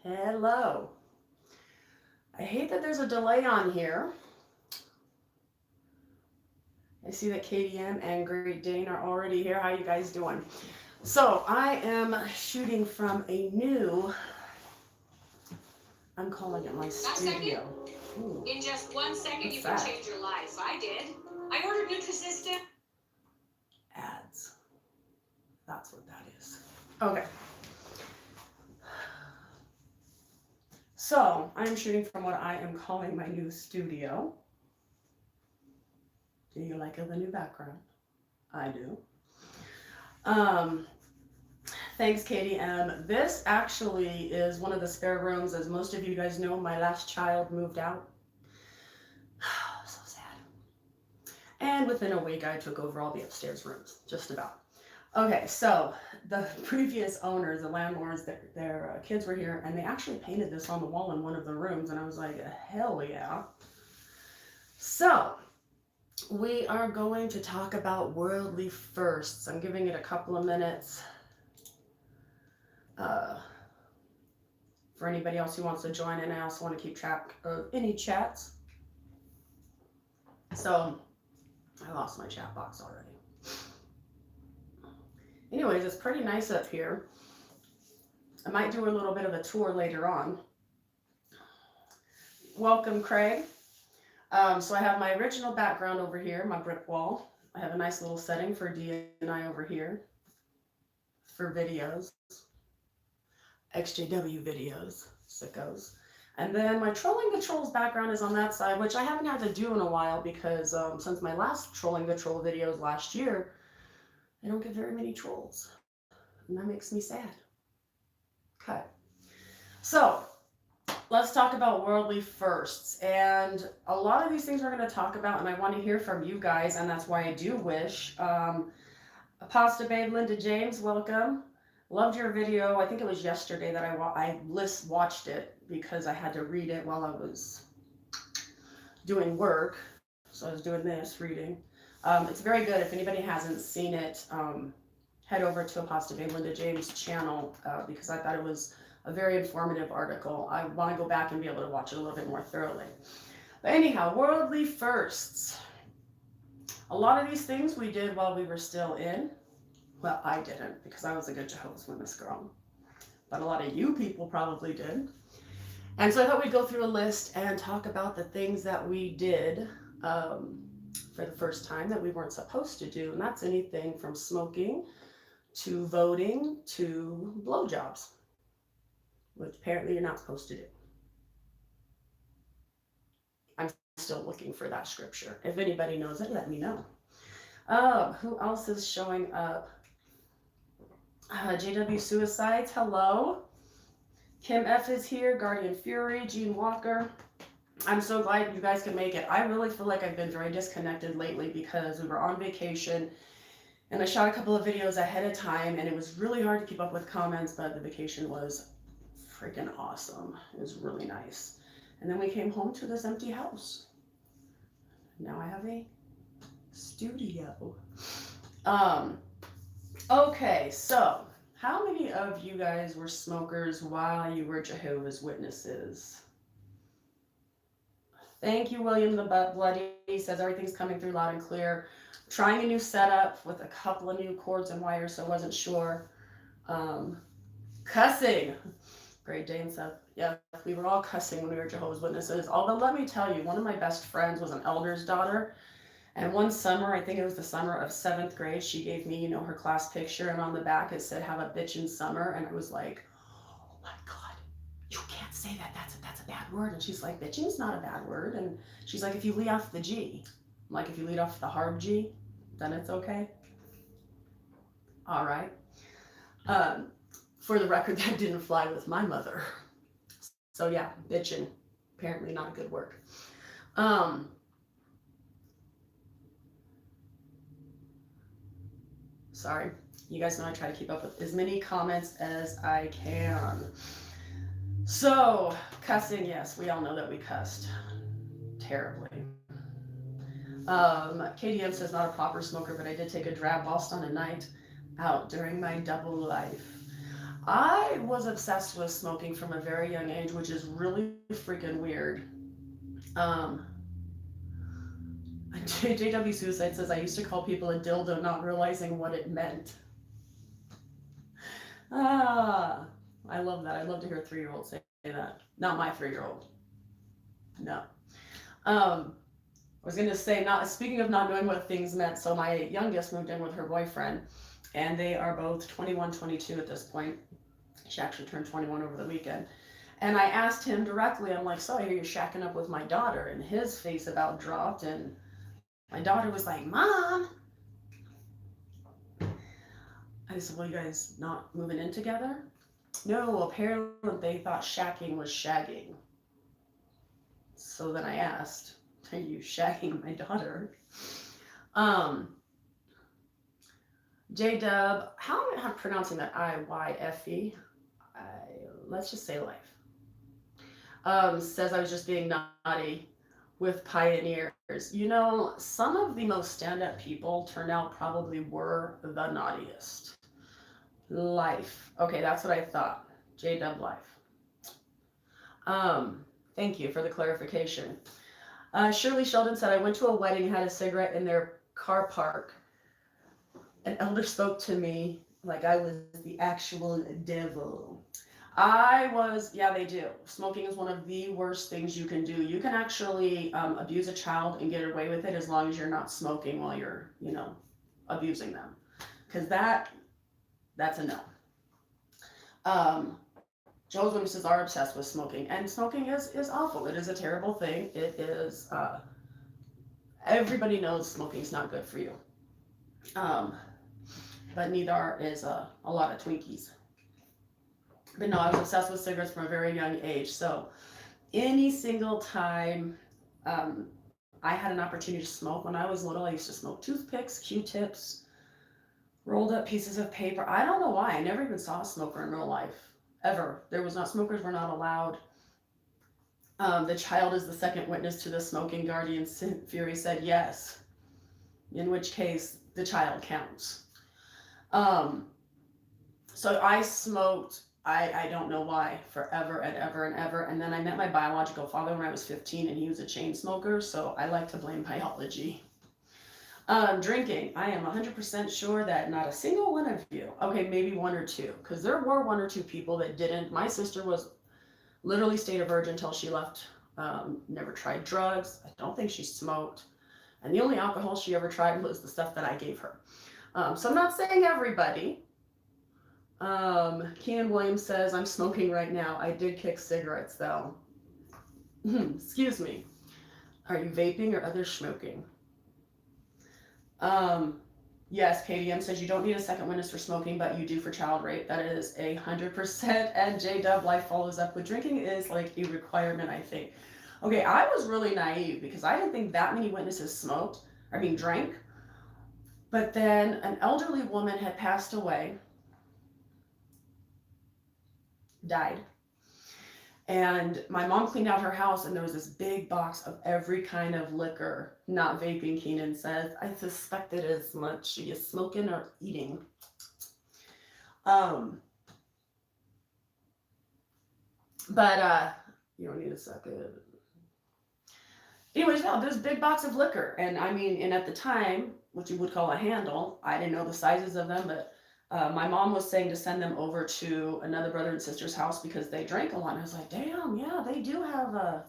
Hello. I hate that there's a delay on here. I see that KDM and Great Dane are already here. How you guys doing? So I am shooting from a new, I'm calling it my studio. Ooh, In just 1 second, you what's can that? change your life. I did. I ordered Nutrisystem. Ads. That's what that is. Okay. So I'm shooting from what I am calling my new studio. Do you like the new background? I do. Um, Thanks, Katie. This actually is one of the spare rooms. As most of you guys know, my last child moved out. So sad. And within a week, I took over all the upstairs rooms, just about. Okay, so the previous owners, the landlords, their kids were here, and they actually painted this on the wall in one of the rooms, and I was like, hell yeah. So, we are going to talk about worldly firsts. I'm giving it a couple of minutes. Uh, for anybody else who wants to join in, I also want to keep track of any chats. So I lost my chat box already. Anyways, it's pretty nice up here. I might do a little bit of a tour later on. Welcome, Craig. So I have my original background over here, my brick wall. I have a nice little setting for D&I over here for videos, XJW videos, sickos. And then my Trolling the Trolls background is on that side, which I haven't had to do in a while because since my last Trolling the Troll videos last year, I don't get very many trolls. And that makes me sad. Okay. So, let's talk about worldly firsts. And a lot of these things we're going to talk about, and I want to hear from you guys, and that's why I do wish. Apostate Babe, Linda James, welcome. Loved your video. I think it was yesterday that I watched it because I had to read it while I was doing work. So I was doing this, reading. It's very good. If anybody hasn't seen it, head over to Apostate Babe, Linda James' channel because I thought it was a very informative article. I want to go back and be able to watch it a little bit more thoroughly. But anyhow, worldly firsts. A lot of these things we did while we were still in. Well, I didn't because I was a good Jehovah's Witness girl. But a lot of you people probably did. And so I thought we'd go through a list and talk about the things that we did for the first time that we weren't supposed to do. And that's anything from smoking to voting to blowjobs, which apparently you're not supposed to do. I'm still looking for that scripture. If anybody knows it, let me know. Who else is showing up? JW Suicides, hello. Kim F is here, Guardian Fury, Gene Walker. I'm so glad you guys can make it. I really feel like I've been very disconnected lately because we were on vacation and I shot a couple of videos ahead of time and it was really hard to keep up with comments, but the vacation was freaking awesome. It was really nice. And then we came home to this empty house. Now I have a studio. Okay, so how many of you guys were smokers while you were Jehovah's Witnesses? Thank you, William the Bloody. Says everything's coming through loud and clear. Trying a new setup with a couple of new cords and wires, so I wasn't sure. Cussing. Great Dane said, yeah, we were all cussing when we were Jehovah's Witnesses. Although, let me tell you, one of my best friends was an elder's daughter. And one summer, I think it was the summer of 7th grade, she gave me, her class picture. And on the back, it said, have a bitchin' summer. And I was like, oh my God, you can't say that. That's a bad word. And she's like, bitchin's not a bad word. And she's like, if you lead off the G. I'm like, if you lead off the hard G, then it's okay. All right. For the record, that didn't fly with my mother. So yeah, bitchin', apparently not a good word. Sorry, you guys know I try to keep up with as many comments as I can. So, cussing, yes, we all know that we cussed terribly. KDM says not a proper smoker, but I did take a drab whilst on a night out during my double life. I was obsessed with smoking from a very young age, which is really freaking weird. Um, JW Suicide says, I used to call people a dildo not realizing what it meant. Ah, I love that. I love to hear a 3-year-old say that. Not my 3-year-old. No. I was gonna say, not speaking of not knowing what things meant. So my youngest moved in with her boyfriend, and they are both 21, 22 at this point. She actually turned 21 over the weekend. And I asked him directly, I'm like, so I hear you're shacking up with my daughter. And his face about dropped, and my daughter was like, Mom. I said, well, you guys not moving in together? No, apparently they thought shacking was shagging. So then I asked, are you shagging my daughter? J-Dub, how am I pronouncing that? I-Y-F-E? Let's just say life. Says I was just being naughty with pioneers. You know, some of the most stand-up people turned out probably were the naughtiest. Life. Okay, that's what I thought. J-Dub life. Thank you for the clarification. Shirley Sheldon said, I went to a wedding and had a cigarette in their car park. An elder spoke to me like I was the actual devil. Yeah, they do. Smoking is one of the worst things you can do. You can actually abuse a child and get away with it as long as you're not smoking while you're, abusing them. Because that's a no. Joe's witnesses are obsessed with smoking, and smoking is awful. It is a terrible thing. It is, everybody knows smoking's not good for you. But neither is a lot of Twinkies. But no, I was obsessed with cigarettes from a very young age. So any single time I had an opportunity to smoke when I was little, I used to smoke toothpicks, Q-tips, rolled up pieces of paper. I don't know why. I never even saw a smoker in real life. Ever. Smokers were not allowed. The child is the second witness to the smoking guardian. Fury said yes. In which case, the child counts. So I smoked, I don't know why, forever and ever and ever. And then I met my biological father when I was 15, and he was a chain smoker, so I like to blame biology. Drinking, I am 100% sure that not a single one of you, okay, maybe one or two, because there were one or two people that didn't. My sister was literally stayed a virgin until she left, never tried drugs. I don't think she smoked. And the only alcohol she ever tried was the stuff that I gave her. So I'm not saying everybody. Kean Williams says, I'm smoking right now. I did kick cigarettes though. Excuse me. Are you vaping or other smoking? Yes, KDM says you don't need a second witness for smoking, but you do for child rape. That is 100%. And J-Dub Life follows up with drinking is like a requirement, I think. Okay, I was really naive because I didn't think that many witnesses drank. But then an elderly woman had passed away, died. And my mom cleaned out her house, and there was this big box of every kind of liquor. Not vaping, Keenan says. I suspected as much. She is smoking or eating. But you don't need to suck it. Anyways, no, there's a big box of liquor. And at the time, what you would call a handle, I didn't know the sizes of them, but my mom was saying to send them over to another brother and sister's house because they drank a lot. And I was like, damn, yeah, they do have a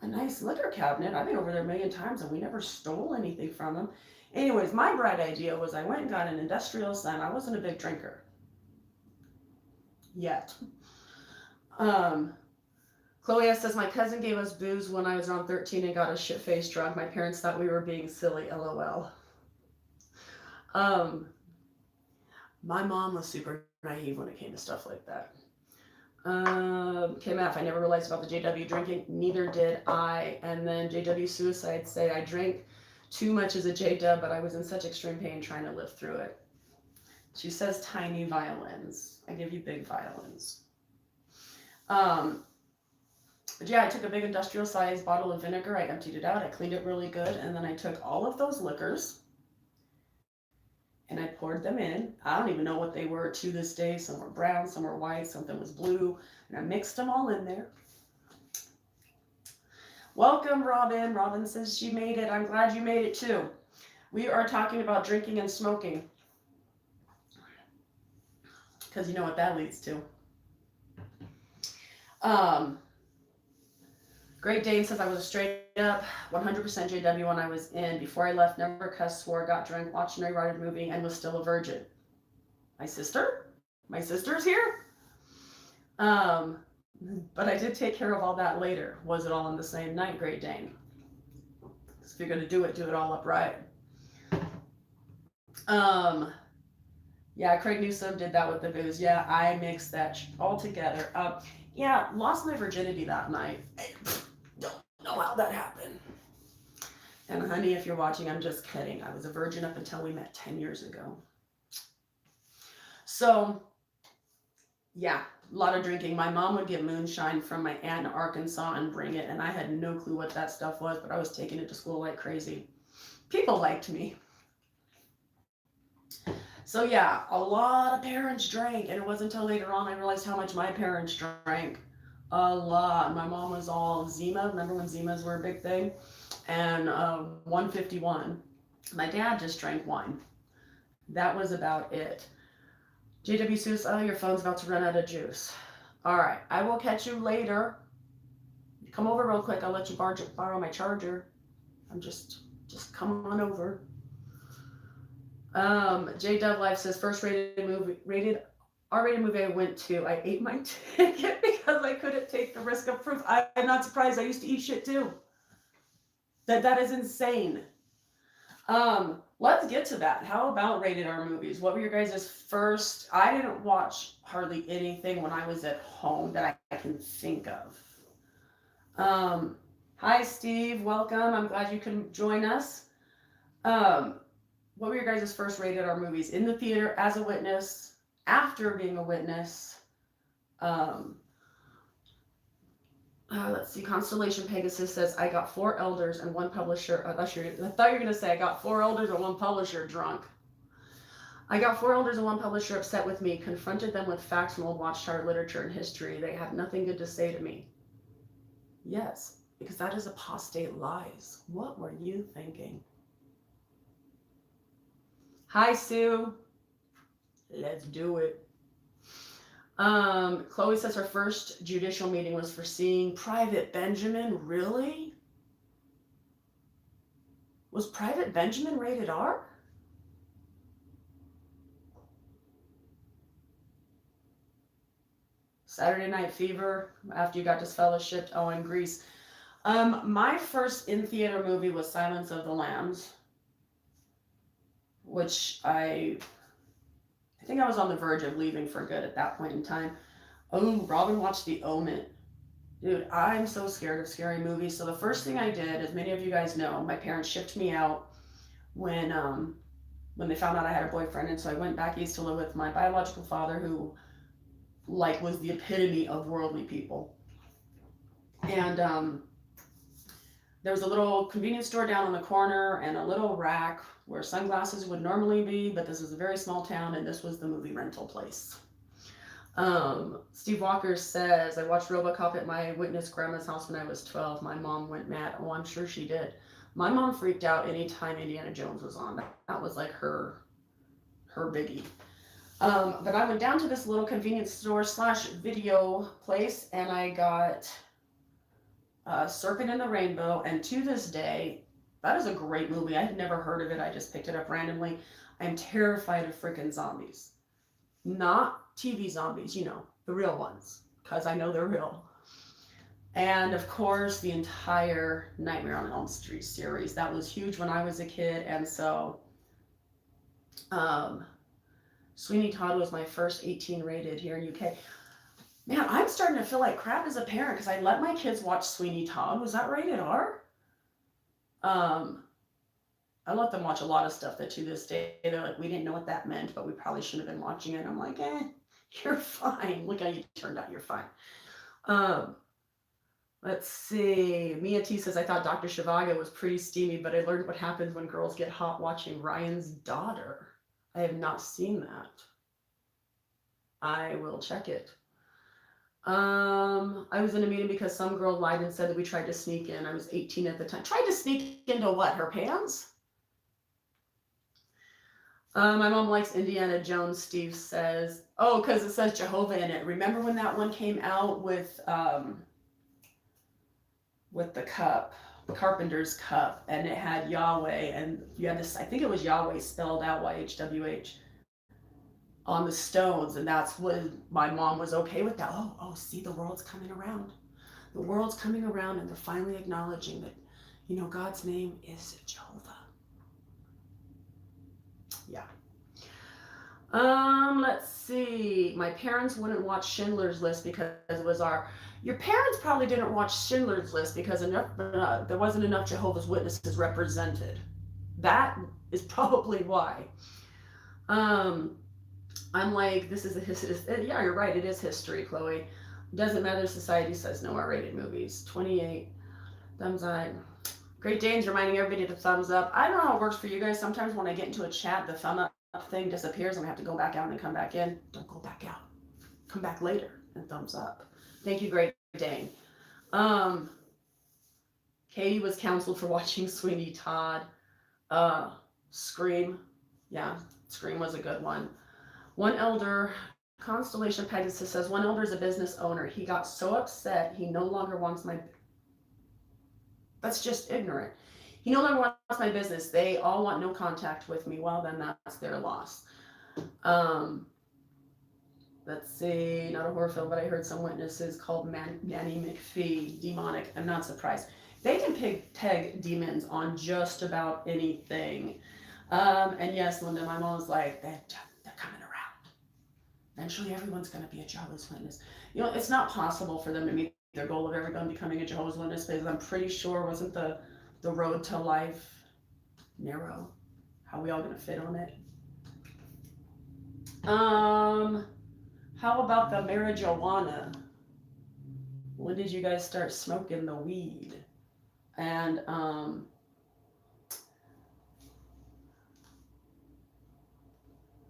nice liquor cabinet. I've been over there a million times and we never stole anything from them. Anyways, my bright idea was I went and got an industrial sun. I wasn't a big drinker yet. Chloe says, my cousin gave us booze when I was around 13 and got us shit-faced drunk. My parents thought we were being silly, LOL. My mom was super naive when it came to stuff like that. KMF, I never realized about the JW drinking. Neither did I. And then JW Suicide say, I drank too much as a JW, but I was in such extreme pain trying to live through it. She says tiny violins. I give you big violins. But yeah, I took a big industrial size bottle of vinegar. I emptied it out. I cleaned it really good. And then I took all of those liquors and I poured them in. I don't even know what they were to this day. Some were brown, some were white, something was blue, and I mixed them all in there. Welcome, Robin. Robin says she made it. I'm glad you made it too. We are talking about drinking and smoking, because you know what that leads to. Great Dane says I was a straight up 100% JW when I was in. Before I left, never cussed, swore, got drunk, watched an R-rated movie, and was still a virgin. My sister? My sister's here? But I did take care of all that later. Was it all in the same night, Great Dane? So if you're going to do it all upright. Yeah, Craig Newsom did that with the booze. Yeah, I mixed that all together. Yeah, lost my virginity that night. I don't know how that happened. And honey, if you're watching, I'm just kidding. I was a virgin up until we met 10 years ago. So, yeah, a lot of drinking. My mom would get moonshine from my aunt in Arkansas and bring it, and I had no clue what that stuff was, but I was taking it to school like crazy. People liked me. So yeah, a lot of parents drank, and it wasn't until later on I realized how much my parents drank. A lot. My mom was all Zima. Remember when Zimas were a big thing? And 151. My dad just drank wine. That was about it. JW says, oh, your phone's about to run out of juice. All right, I will catch you later. Come over real quick. I'll let you borrow my charger. I'm just come on over. JW Life says, first R-rated movie I went to, I ate my ticket because I couldn't take the risk of proof. I'm not surprised. I used to eat shit too. That is insane. Let's get to that. How about rated R movies? What were your guys' first? I didn't watch hardly anything when I was at home that I can think of. Hi, Steve. Welcome. I'm glad you can join us. What were your guys' first rated R movies? In the theater, as a witness, after being a witness? Let's see. Constellation Pegasus says, I got 4 elders and 1 publisher. I thought you were going to say, I got 4 elders and 1 publisher drunk. I got 4 elders and 1 publisher upset with me, confronted them with facts from old Watchtower literature and history. They had nothing good to say to me. Yes, because that is apostate lies. What were you thinking? Hi, Sue. Let's do it. Chloe says her first judicial meeting was for seeing Private Benjamin. Really? Was Private Benjamin rated R? Saturday Night Fever, after you got disfellowshipped. Oh, in Greece. My first in-theater movie was Silence of the Lambs, which I think I was on the verge of leaving for good at that point in time. Oh, Robin watched The Omen. Dude, I'm so scared of scary movies. So the first thing I did, as many of you guys know, my parents shipped me out when they found out I had a boyfriend. And so I went back east to live with my biological father, who was the epitome of worldly people. And there was a little convenience store down on the corner and a little rack where sunglasses would normally be, but this was a very small town, and this was the movie rental place. Steve Walker says, I watched RoboCop at my witness grandma's house when I was 12. My mom went mad. Oh, I'm sure she did. My mom freaked out anytime Indiana Jones was on. That was like her biggie. But I went down to this little convenience store / video place, and I got Serpent in the Rainbow, and to this day, that is a great movie. I had never heard of it. I just picked it up randomly. I'm terrified of freaking zombies. Not TV zombies, the real ones, because I know they're real. And of course, the entire Nightmare on Elm Street series. That was huge when I was a kid, and so Sweeney Todd was my first 18 rated here in UK. Man, I'm starting to feel like crap as a parent because I let my kids watch Sweeney Todd. Was that rated R? I let them watch a lot of stuff that to this day, they're like, we didn't know what that meant, but we probably shouldn't have been watching it. I'm like, you're fine. Look how you turned out. You're fine. Let's see. Mia T says, I thought Dr. Shivago was pretty steamy, but I learned what happens when girls get hot watching Ryan's Daughter. I have not seen that. I will check it. I was in a meeting because some girl lied and said that we tried to sneak in. I was 18 at the time. Tried to sneak into what? Her pants? My mom likes Indiana Jones, Steve says. Oh, because it says Jehovah in it. Remember when that one came out with the cup, the carpenter's cup, and it had Yahweh, and you had this, I think it was Yahweh spelled out YHWH on the stones, and that's when my mom was okay with that. Oh, see, the world's coming around. The world's coming around, and they're finally acknowledging that, God's name is Jehovah. Yeah. Let's see. My parents wouldn't watch Schindler's List because it was your parents probably didn't watch Schindler's List because there wasn't enough Jehovah's Witnesses represented. That is probably why. I'm like, this is a history. Yeah, you're right. It is history, Chloe. Doesn't matter. Society says no R-rated movies. 28 thumbs up. Great Dane's reminding everybody to thumbs up. I don't know how it works for you guys. Sometimes when I get into a chat, the thumb up thing disappears and I have to go back out and come back in. Don't go back out. Come back later and thumbs up. Thank you, Great Dane. Katie was counseled for watching Sweeney Todd. Scream. Yeah, Scream was a good one. One elder, Constellation Pegasus says, one elder is a business owner. He got so upset he no longer wants my... That's just ignorant. He no longer wants my business. They all want no contact with me. Well, then that's their loss. Let's see, not a horror film, but I heard some witnesses called Nanny McPhee demonic. I'm not surprised. They can peg demons on just about anything. And yes, Linda, my mom was like, they're coming around. Eventually everyone's going to be a Jehovah's Witness. It's not possible for them to meet their goal of everyone becoming a Jehovah's Witness because I'm pretty sure wasn't the road to life narrow? How are we all going to fit on it? How about the marijuana? When did you guys start smoking the weed? And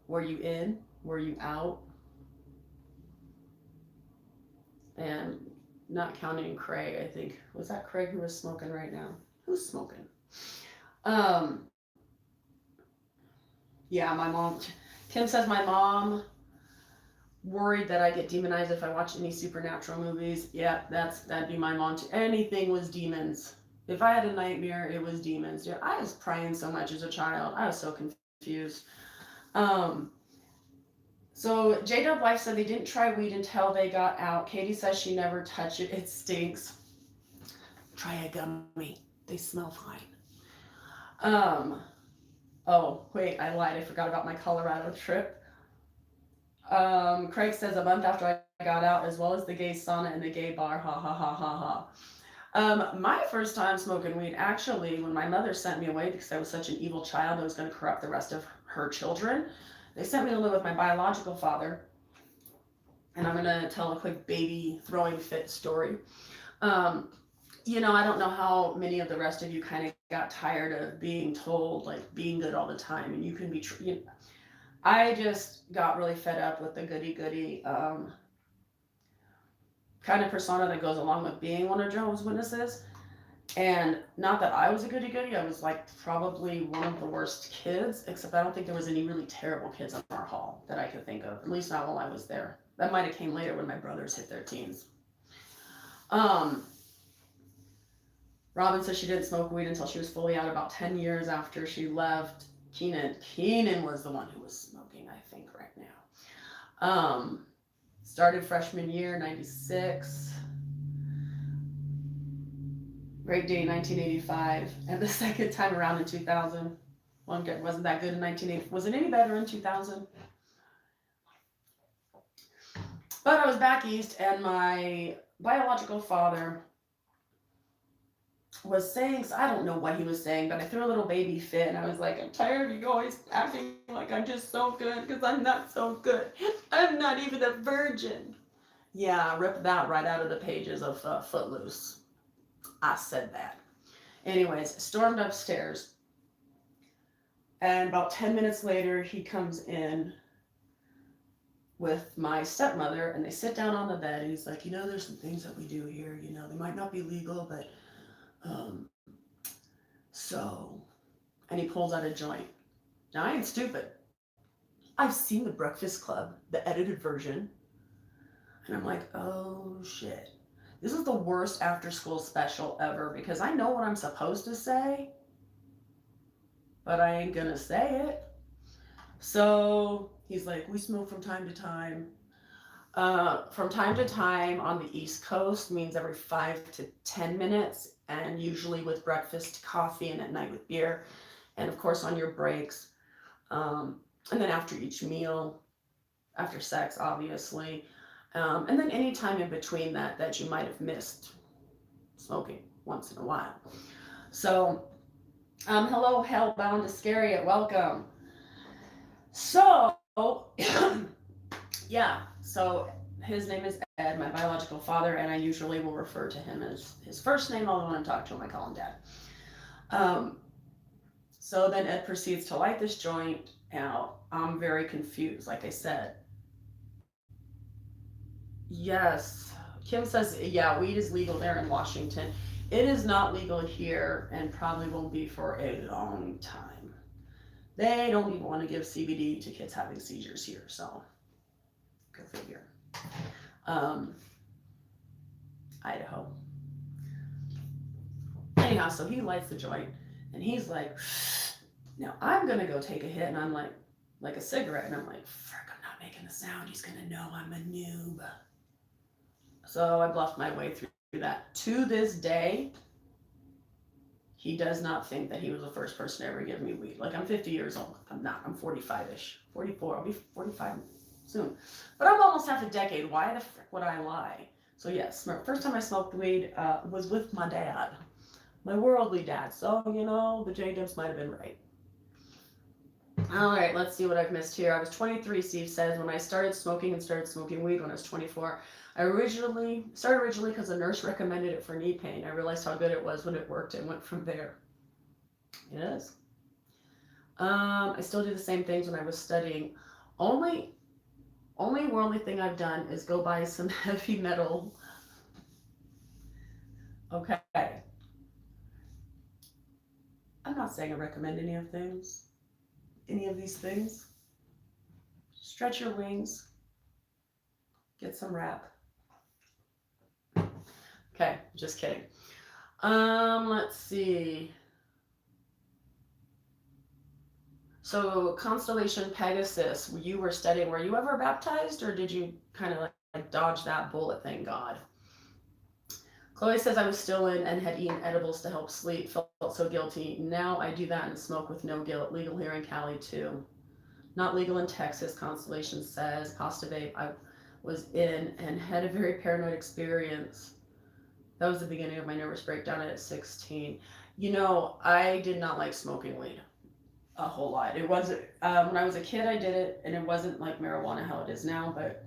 were you in? Were you out? And not counting Craig, I think. Was that Craig who was smoking right now? Who's smoking? Yeah, my mom. Kim says my mom worried that I get demonized if I watch any supernatural movies. Yeah, that'd be my mom too. Anything was demons. If I had a nightmare, it was demons. Yeah, I was praying so much as a child. I was so confused. So J-Dub wife said they didn't try weed until they got out. Katie says she never touched it. It stinks. Try a gummy. They smell fine. Oh, wait, I lied. I forgot about my Colorado trip. Craig says a month after I got out, as well as the gay sauna and the gay bar. Ha ha ha ha ha. My first time smoking weed, actually, when my mother sent me away because I was such an evil child, I was going to corrupt the rest of her children. They sent me to live with my biological father. And I'm going to tell a quick baby throwing fit story. I don't know how many of the rest of you kind of got tired of being told, like, being good all the time. And you can be, I just got really fed up with the goody-goody kind of persona that goes along with being one of Jehovah's Witnesses. And not that I was a goody-goody, I was like probably one of the worst kids, except I don't think there was any really terrible kids in our hall that I could think of, at least not while I was there. That might have came later when my brothers hit their teens. Robin says she didn't smoke weed until she was fully out about 10 years after she left. Keenan was the one who was smoking, I think, right now. Started freshman year, 96. Great day, 1985. And the second time around in 2000. Wasn't that good in 1980? Was it any better in 2000? But I was back east, and my biological father was saying, I don't know what he was saying, but I threw a little baby fit, and I was like, I'm tired of you always acting like I'm just so good, because I'm not so good. I'm not even a virgin. Yeah, rip that right out of the pages of Footloose. I said that. Anyways, stormed upstairs. And about 10 minutes later, he comes in with my stepmother, and they sit down on the bed, and he's like, there's some things that we do here, they might not be legal, but, um, so, and he pulls out a joint. Now, I ain't stupid. I've seen The Breakfast Club, the edited version, and I'm like, oh shit. This is the worst after school special ever because I know what I'm supposed to say, but I ain't gonna say it. So he's like, we smoke from time to time. From time to time on the East Coast means every 5 to 10 minutes, and usually with breakfast, coffee, and at night with beer, and of course on your breaks, and then after each meal, after sex, obviously, and then any time in between that you might have missed smoking once in a while. So, hello, Hellbound Iscariot, welcome. So, yeah, so his name is Ed, my biological father, and I usually will refer to him as his first name, although when I'm talking to him, I call him Dad. So then Ed proceeds to light this joint out. I'm very confused, like I said. Yes, Kim says, yeah, weed is legal there in Washington. It is not legal here and probably won't be for a long time. They don't even want to give CBD to kids having seizures here, so go figure. Idaho. Anyhow, so he lights the joint and he's like, now I'm gonna go take a hit, and I'm like a cigarette, and I'm like, frick, I'm not making a sound. He's gonna know I'm a noob. So I bluffed my way through that. To this day, he does not think that he was the first person to ever give me weed. Like, I'm 50 years old. I'm not. I'm 45-ish. 44. I'll be 45 soon. But I'm almost half a decade. Why the frick would I lie? So yes, first time I smoked weed was with my dad. My worldly dad. So, the J-Dibs might have been right. All right, let's see what I've missed here. I was 23, Steve says, when I started smoking weed when I was 24. I started originally because a nurse recommended it for knee pain. I realized how good it was when it worked and went from there. It is. I still do the same things when I was studying. Only worldly thing I've done is go buy some heavy metal. Okay. I'm not saying I recommend any of these things. Stretch your wings. Get some rap. Okay, just kidding. Let's see. So Constellation Pegasus, you were studying. Were you ever baptized, or did you kind of like dodge that bullet? Thank God. Chloe says I was still in and had eaten edibles to help sleep. Felt so guilty. Now I do that and smoke with no guilt. Legal here in Cali too. Not legal in Texas, Constellation says. Pasta vape. I was in and had a very paranoid experience. That was the beginning of my nervous breakdown at 16. I did not like smoking weed a whole lot. It wasn't, when I was a kid, I did it, and it wasn't like marijuana how it is now, but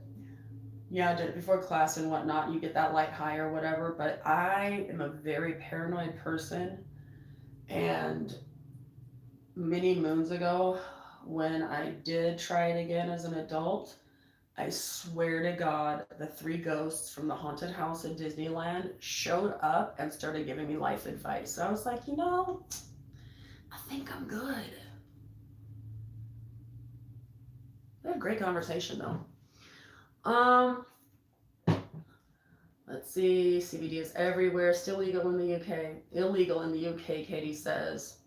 yeah, I did it before class and whatnot. You get that light high or whatever, but I am a very paranoid person, and many moons ago, when I did try it again as an adult, I swear to God, the 3 ghosts from the haunted house at Disneyland showed up and started giving me life advice. So I was like, I think I'm good. We had a great conversation though. Let's see. CBD is everywhere. Still legal in the UK. Illegal in the UK, Katie says.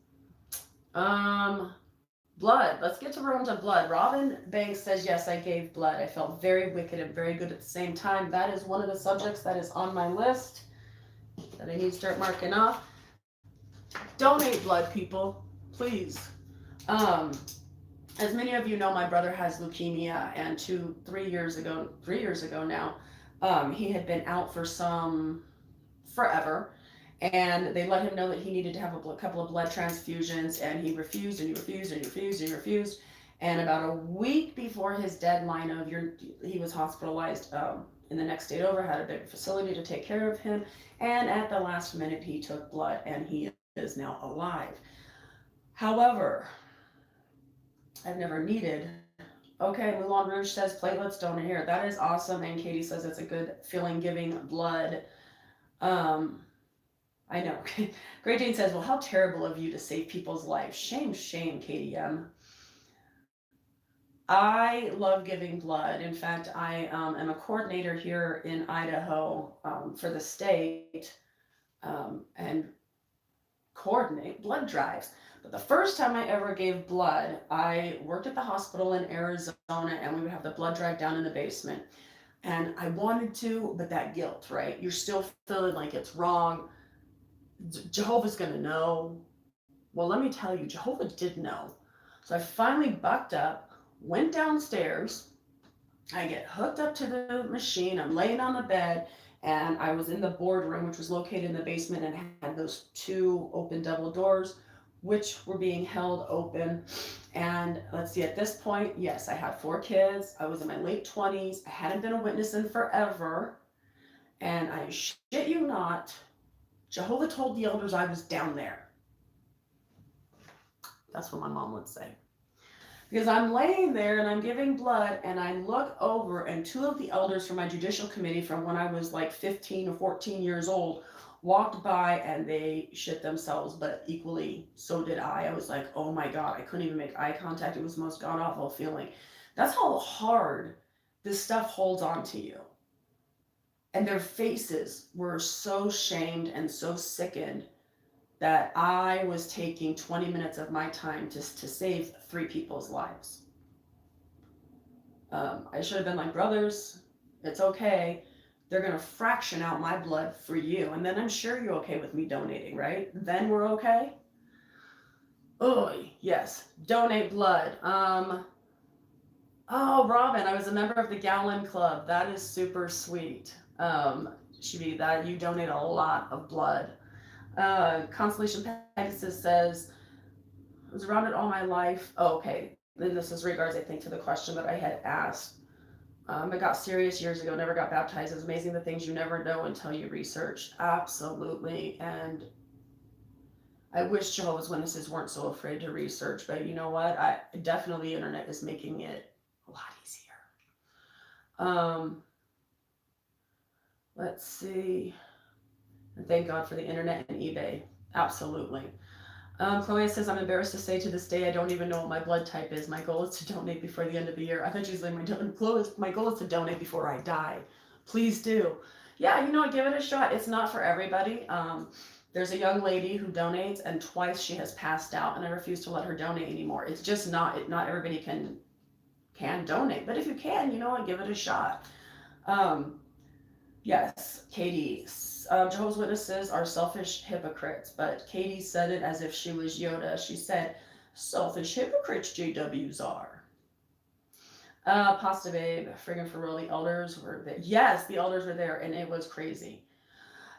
Blood. Let's get to blood. Robin Banks says, yes, I gave blood. I felt very wicked and very good at the same time. That is one of the subjects that is on my list that I need to start marking off. Donate blood, people. Please. As many of you know, my brother has leukemia, and 3 years ago now, he had been out for forever. And they let him know that he needed to have a couple of blood transfusions, and he refused, and he refused, and he refused, and he refused. And about a week before his deadline he was hospitalized in the next state over, had a big facility to take care of him. And at the last minute, he took blood, and he is now alive. However, I've never needed. Okay, Moulin Rouge says platelets don't here. That is awesome. And Katie says it's a good feeling giving blood. Um, I know. Great Dane says, well, how terrible of you to save people's lives. Shame, shame, Katie M. I love giving blood. In fact, I am a coordinator here in Idaho for the state and coordinate blood drives. But the first time I ever gave blood, I worked at the hospital in Arizona and we would have the blood drive down in the basement. And I wanted to, but that guilt, right? You're still feeling like it's wrong. Jehovah's going to know. Well, let me tell you, Jehovah did know. So I finally bucked up, went downstairs. I get hooked up to the machine. I'm laying on the bed, and I was in the boardroom, which was located in the basement and had those two open double doors, which were being held open. And let's see, at this point, yes, I had 4 kids. I was in my late 20s. I hadn't been a witness in forever. And I shit you not, Jehovah told the elders I was down there. That's what my mom would say. Because I'm laying there and I'm giving blood, and I look over, and 2 of the elders from my judicial committee from when I was like 15 or 14 years old walked by, and they shit themselves, but equally so did I. I was like, oh my God, I couldn't even make eye contact. It was the most god awful feeling. That's how hard this stuff holds on to you. And their faces were so shamed and so sickened that I was taking 20 minutes of my time just to save 3 people's lives. I should have been like, brothers, it's okay. They're going to fraction out my blood for you. And then I'm sure you're okay with me donating, right? Then we're okay. Oh, yes. Donate blood. Oh, Robin, I was a member of the Gallon Club. That is super sweet. Shibi, that you donate a lot of blood. Constellation Pegasus says, I was around it all my life. Oh, okay. Then this is regards, I think, to the question that I had asked. I got serious years ago, never got baptized. It's amazing the things you never know until you research. Absolutely. And I wish Jehovah's Witnesses weren't so afraid to research, but you know what? Definitely the internet is making it a lot easier. Let's see. And thank God for the internet and eBay. Absolutely. Chloe says, I'm embarrassed to say to this day, I don't even know what my blood type is. My goal is to donate before the end of the year. I thought you said my goal is to donate before I die. Please do. Yeah, you know what? Give it a shot. It's not for everybody. There's a young lady who donates, and twice she has passed out, and I refuse to let her donate anymore. It's just not everybody can donate. But if you can, you know what? Give it a shot. Yes, Katie. Jehovah's Witnesses are selfish hypocrites, but Katie said it as if she was Yoda. She said, selfish hypocrites JWs are. Pasta Babe, friggin' for real, the elders were there. Yes, the elders were there, and it was crazy.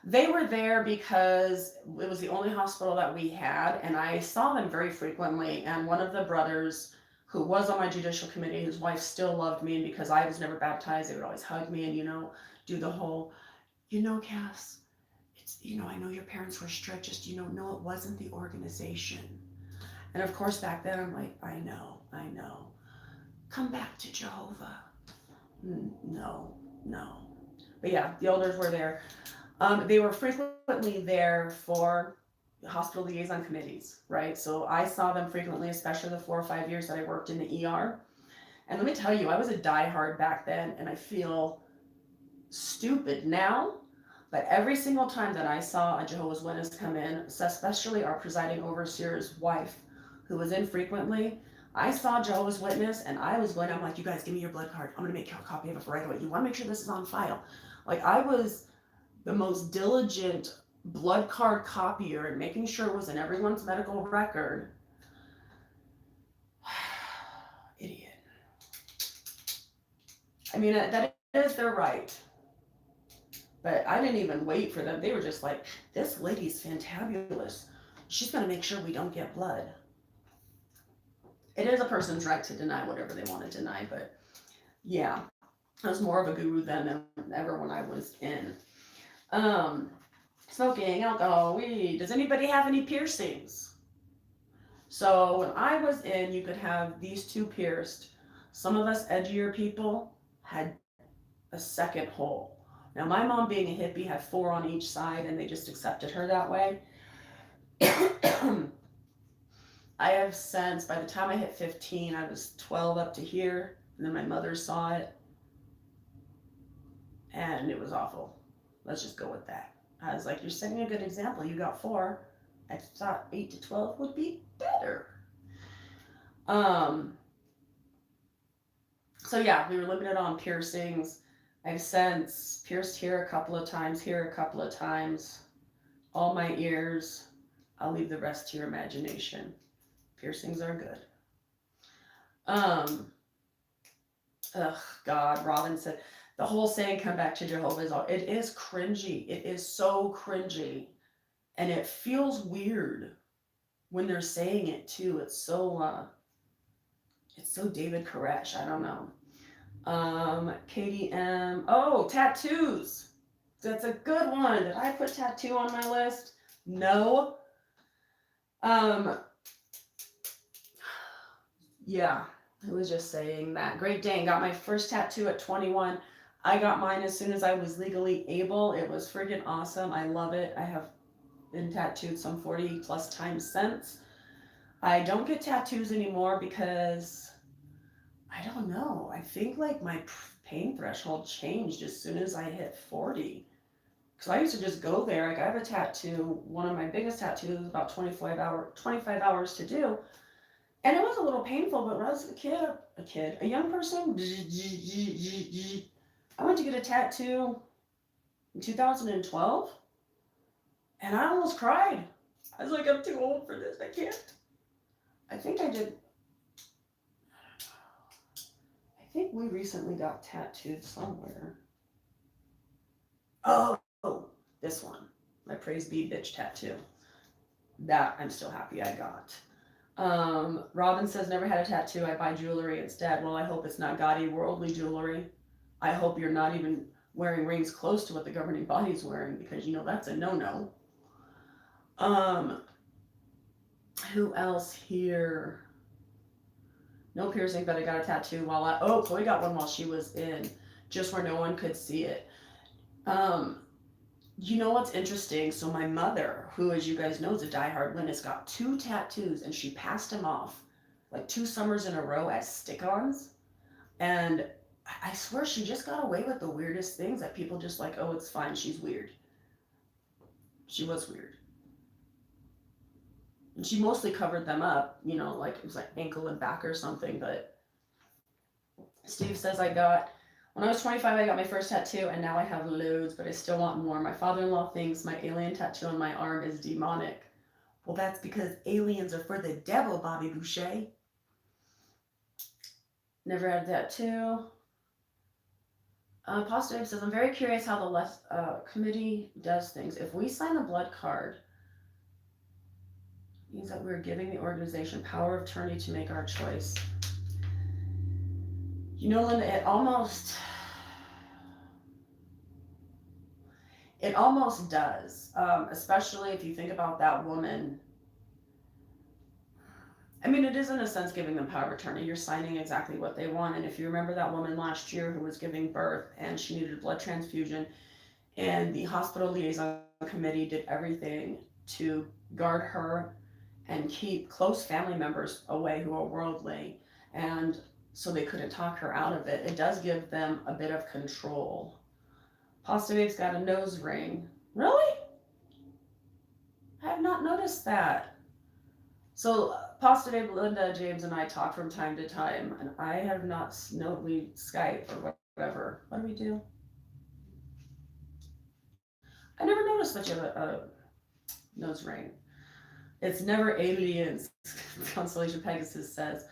They were there because it was the only hospital that we had, and I saw them very frequently, and one of the brothers who was on my judicial committee, his wife still loved me, and because I was never baptized, they would always hug me and, do the whole, Cass, it's, I know your parents were strict, just, no, it wasn't the organization. And of course, back then, I'm like, I know. Come back to Jehovah. No. But yeah, the elders were there. They were frequently there for hospital liaison committees, right? So I saw them frequently, especially the 4 or 5 years that I worked in the ER. And let me tell you, I was a diehard back then, and I feel stupid now, but every single time that I saw a Jehovah's Witness come in, especially our presiding overseer's wife, who was in frequently, I saw Jehovah's Witness, and I'm like, you guys, give me your blood card. I'm going to make a copy of it right away. You want to make sure this is on file. Like, I was the most diligent blood card copier and making sure it was in everyone's medical record. Idiot. I mean, that is their right. But I didn't even wait for them. They were just like, this lady's fantabulous. She's going to make sure we don't get blood. It is a person's right to deny whatever they want to deny, but yeah, I was more of a guru then than ever when I was in. Smoking, alcohol, weed. Does anybody have any piercings? So when I was in, you could have these two pierced. Some of us edgier people had a second hole. Now, my mom, being a hippie, had 4 on each side, and they just accepted her that way. I have since, by the time I hit 15, I was 12 up to here, and then my mother saw it, and it was awful. Let's just go with that. I was like, you're setting a good example. You got 4. I thought 8 to 12 would be better. So yeah, we were limited on piercings. I've since pierced here a couple of times, here a couple of times, all my ears. I'll leave the rest to your imagination. Piercings are good. God, Robin said, the whole saying, come back to Jehovah, it is cringy. It is so cringy. And it feels weird when they're saying it too. It's so David Koresh. I don't know. Katie M. Oh, tattoos. That's a good one. Did I put tattoo on my list? No. Yeah, I was just saying that. Great Dane, got my first tattoo at 21. I got mine as soon as I was legally able. It was freaking awesome. I love it. I have been tattooed some 40 plus times since. I don't get tattoos anymore because I don't know. I think like my pain threshold changed as soon as I hit 40. Because I used to just go there. Like I have a tattoo. One of my biggest tattoos was about 25 hours to do. And it was a little painful, but when I was a young person, I went to get a tattoo in 2012, and I almost cried. I was like, I'm too old for this. I can't. I think we recently got tattooed somewhere. Oh, this one. My Praise Be Bitch tattoo. That I'm still happy I got. Robin says, never had a tattoo. I buy jewelry instead. Well, I hope it's not gaudy, worldly jewelry. I hope you're not even wearing rings close to what the governing body's wearing, because you know that's a no-no. Who else here? No piercing, but I got a tattoo while Chloe got one while she was in, just where no one could see it. You know what's interesting? So my mother, who, as you guys know, is a diehard Linus, got 2 tattoos, and she passed them off like 2 summers in a row as stick-ons. And I swear she just got away with the weirdest things that people just like, oh, it's fine, she's weird. She was weird. And she mostly covered them up, you know, like it was like ankle and back or something. But Steve says, when I was 25, I got my first tattoo, and now I have loads, but I still want more. My father-in-law thinks my alien tattoo on my arm is demonic. Well, that's because aliens are for the devil, Bobby Boucher. Never had a tattoo. Positive says, I'm very curious how the committee does things. If we sign a blood card, it means that we're giving the organization power of attorney to make our choice. You know, Linda, it almost does, especially if you think about that woman. I mean, it is in a sense giving them power of attorney. You're signing exactly what they want. And if you remember that woman last year who was giving birth and she needed a blood transfusion, and the hospital liaison committee did everything to guard her and keep close family members away who are worldly, and so they couldn't talk her out of it. It does give them a bit of control. Pasta Babe's got a nose ring. Really? I have not noticed that. So Pasta Babe, Linda, James, and I talk from time to time, and I have not we Skype or whatever. What do we do? I never noticed that you have a nose ring. It's never aliens, Constellation Pegasus says.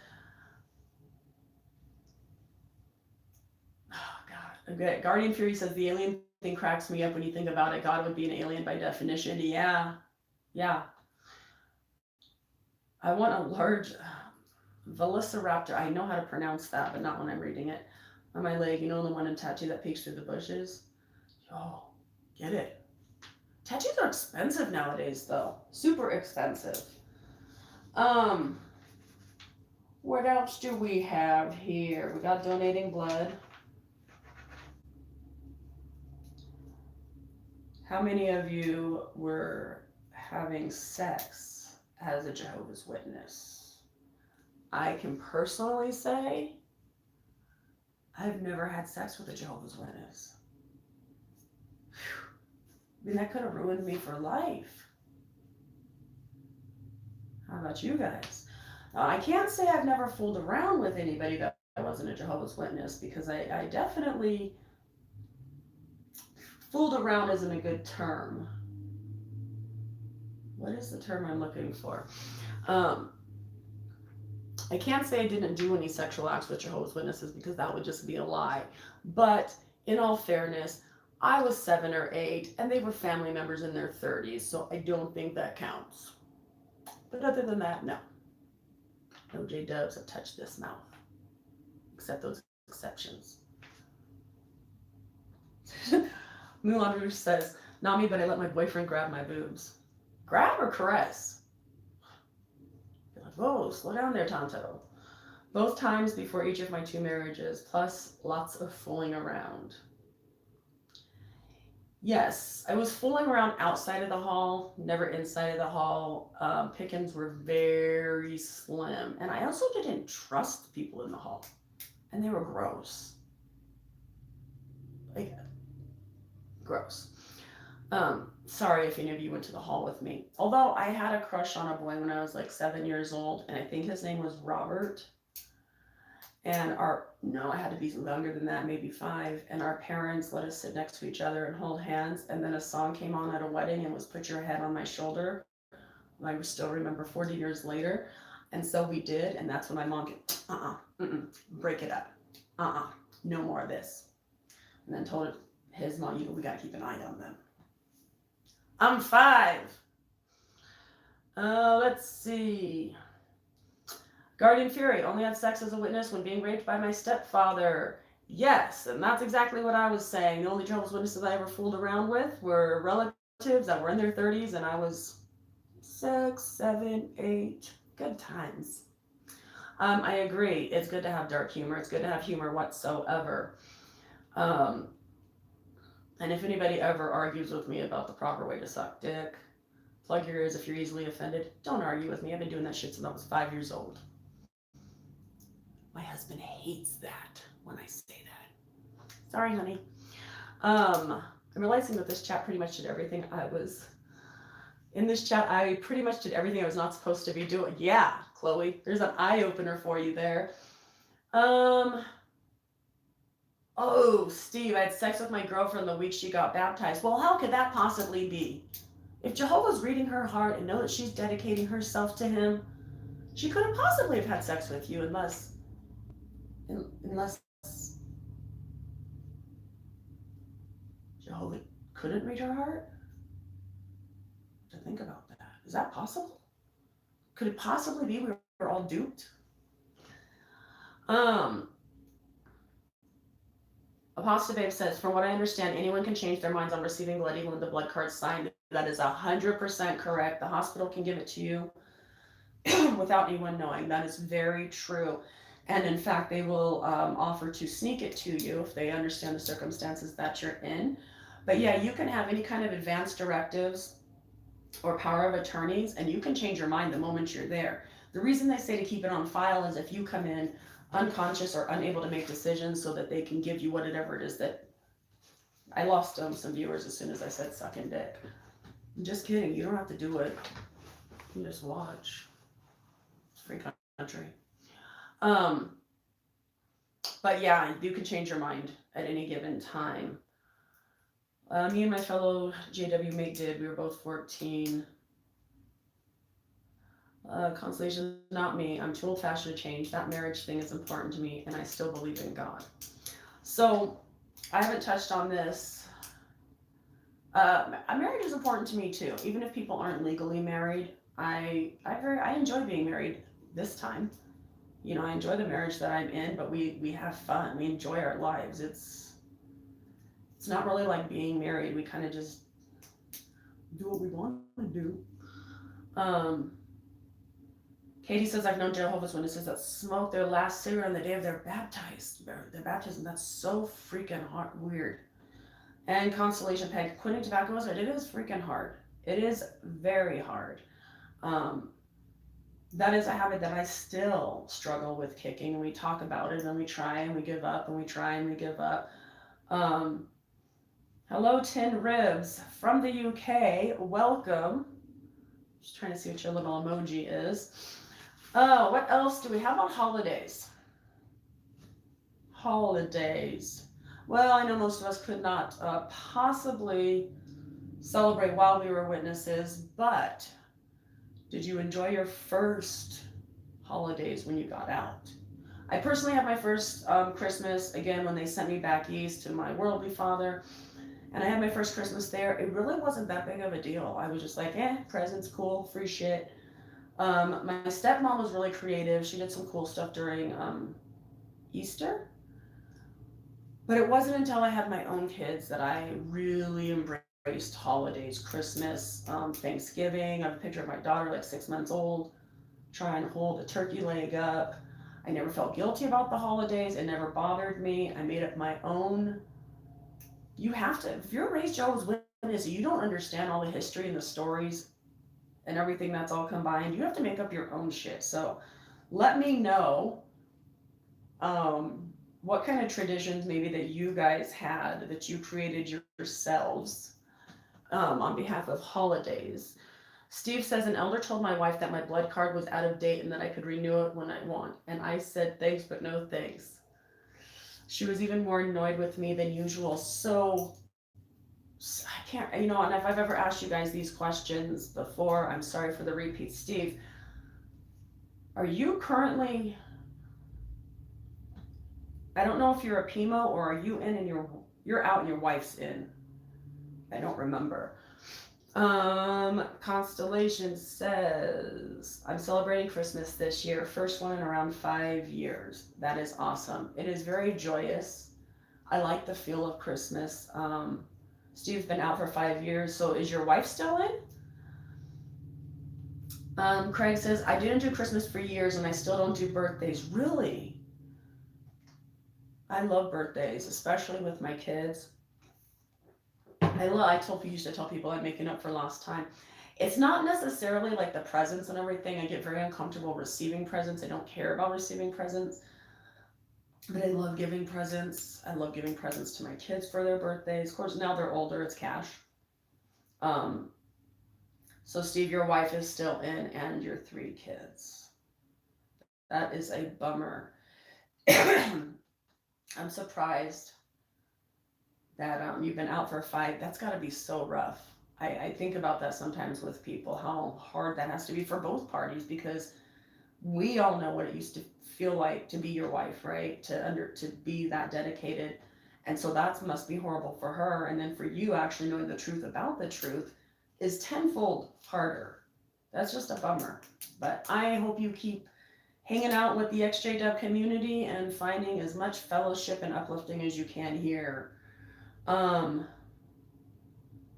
Oh, God. Okay. Guardian Fury says, the alien thing cracks me up when you think about it. God would be an alien by definition. Yeah. I want a large Velociraptor. I know how to pronounce that, but not when I'm reading it. On my leg, you know, the one in tattoo that peeks through the bushes? Yo, get it. Tattoos are expensive nowadays, though. Super expensive. Um, what else do we have here? We got donating blood. How many of you were having sex as a Jehovah's Witness? I can personally say I've never had sex with a Jehovah's Witness. I mean, that could have ruined me for life. How about you guys? I can't say I've never fooled around with anybody that wasn't a Jehovah's Witness, because I definitely, fooled around isn't a good term. What is the term I'm looking for? I can't say I didn't do any sexual acts with Jehovah's Witnesses, because that would just be a lie. But in all fairness, I was 7 or 8 and they were family members in their 30s, so I don't think that counts. But other than that, no. No J-dubs have touched this mouth, except those exceptions. Mulan Rouge says, not me, but I let my boyfriend grab my boobs. Grab or caress? You're like, whoa, slow down there, Tonto. Both times before each of my 2 marriages, plus lots of fooling around. Yes, I was fooling around outside of the hall, never inside of the hall. Pickings were very slim. And I also didn't trust people in the hall. And they were gross. Like, gross. Sorry if any of you went to the hall with me. Although I had a crush on a boy when I was like 7 years old, and I think his name was Robert. And I had to be younger than that, maybe 5. And our parents let us sit next to each other and hold hands. And then a song came on at a wedding and was Put Your Head on My Shoulder. I still remember 40 years later. And so we did. And that's when my mom break it up. No more of this. And then told his mom, we got to keep an eye on them. I'm 5. Let's see. Guardian Fury, only had sex as a witness when being raped by my stepfather. Yes, and that's exactly what I was saying. The only Jehovah's Witnesses I ever fooled around with were relatives that were in their 30s, and I was 6, 7, 8. Good times. I agree. It's good to have dark humor. It's good to have humor whatsoever. And if anybody ever argues with me about the proper way to suck dick, plug your ears if you're easily offended. Don't argue with me. I've been doing that shit since I was 5 years old. My husband hates that when I say that. Sorry, honey. I'm realizing that this chat pretty much did everything in this chat, I pretty much did everything I was not supposed to be doing. Yeah, Chloe, there's an eye-opener for you there. Oh, Steve, I had sex with my girlfriend the week she got baptized. Well, how could that possibly be? If Jehovah's reading her heart and know that she's dedicating herself to him, she couldn't possibly have had sex with you unless Jehovah couldn't read her heart? To think about that. Is that possible? Could it possibly be we were all duped? Apostate Babe says, from what I understand, anyone can change their minds on receiving blood even with the blood card signed. That is 100% correct. The hospital can give it to you without anyone knowing. That is very true. And in fact, they will offer to sneak it to you if they understand the circumstances that you're in. But yeah, you can have any kind of advance directives or power of attorneys, and you can change your mind the moment you're there. The reason they say to keep it on file is if you come in unconscious or unable to make decisions, so that they can give you whatever it is that... I lost some viewers as soon as I said sucking dick. I'm just kidding. You don't have to do it. You just watch. It's free country. But yeah, you can change your mind at any given time. Me and my fellow JW mate did. We were both 14. Consolation, not me. I'm too old-fashioned to change. That marriage thing is important to me, and I still believe in God. So, I haven't touched on this. Marriage is important to me too. Even if people aren't legally married, I enjoy being married this time. I enjoy the marriage that I'm in, but we have fun. We enjoy our lives. It's not really like being married. We kind of just do what we want to do. Katie says, I've known Jehovah's Witnesses that smoke their last cigarette on the day of their baptism. That's so freaking hard, weird. And Constellation Peg, quitting tobacco is hard. It is freaking hard. It is very hard. That is a habit that I still struggle with kicking. We talk about it and we try and we give up and we try and we give up. Hello, Tin Ribs from the UK. Welcome. Just trying to see what your little emoji is. Oh, what else do we have on holidays? Holidays. Well, I know most of us could not possibly celebrate while we were witnesses, but did you enjoy your first holidays when you got out? I personally had my first Christmas, again, when they sent me back east to my worldly father, and I had my first Christmas there. It really wasn't that big of a deal. I was just like, presents, cool, free shit. My stepmom was really creative. She did some cool stuff during Easter. But it wasn't until I had my own kids that I really embraced holidays, Christmas, Thanksgiving. I have a picture of my daughter, like 6 months old, trying to hold a turkey leg up. I never felt guilty about the holidays. It never bothered me. I made up my own. You have to, if you're raised Jehovah's Witness, you don't understand all the history and the stories and everything that's all combined. You have to make up your own shit. So let me know what kind of traditions maybe that you guys had that you created yourselves on behalf of holidays. Steve says, an elder told my wife that my blood card was out of date and that I could renew it when I want. And I said, thanks, but no thanks. She was even more annoyed with me than usual. So I can't, and if I've ever asked you guys these questions before, I'm sorry for the repeat. Steve, are you currently, I don't know if you're a PIMO or are you in and you're out and your wife's in? I don't remember. Constellation says, I'm celebrating Christmas this year. First one in around 5 years. That is awesome. It is very joyous. I like the feel of Christmas. Steve's been out for 5 years. So is your wife still in? Craig says, I didn't do Christmas for years and I still don't do birthdays. Really? I love birthdays, especially with my kids. I used to tell people I'm making up for lost time. It's not necessarily like the presents and everything. I get very uncomfortable receiving presents. I don't care about receiving presents. But I love giving presents. I love giving presents to my kids for their birthdays. Of course, now they're older, it's cash. So Steve, your wife is still in and your 3 kids. That is a bummer. I'm surprised that you've been out for 5. That's got to be so rough. I think about that sometimes with people, how hard that has to be for both parties, because we all know what it used to feel like to be your wife, right? To be that dedicated. And so that must be horrible for her. And then for you, actually knowing the truth about the truth is tenfold harder. That's just a bummer. But I hope you keep hanging out with the XJW community and finding as much fellowship and uplifting as you can here.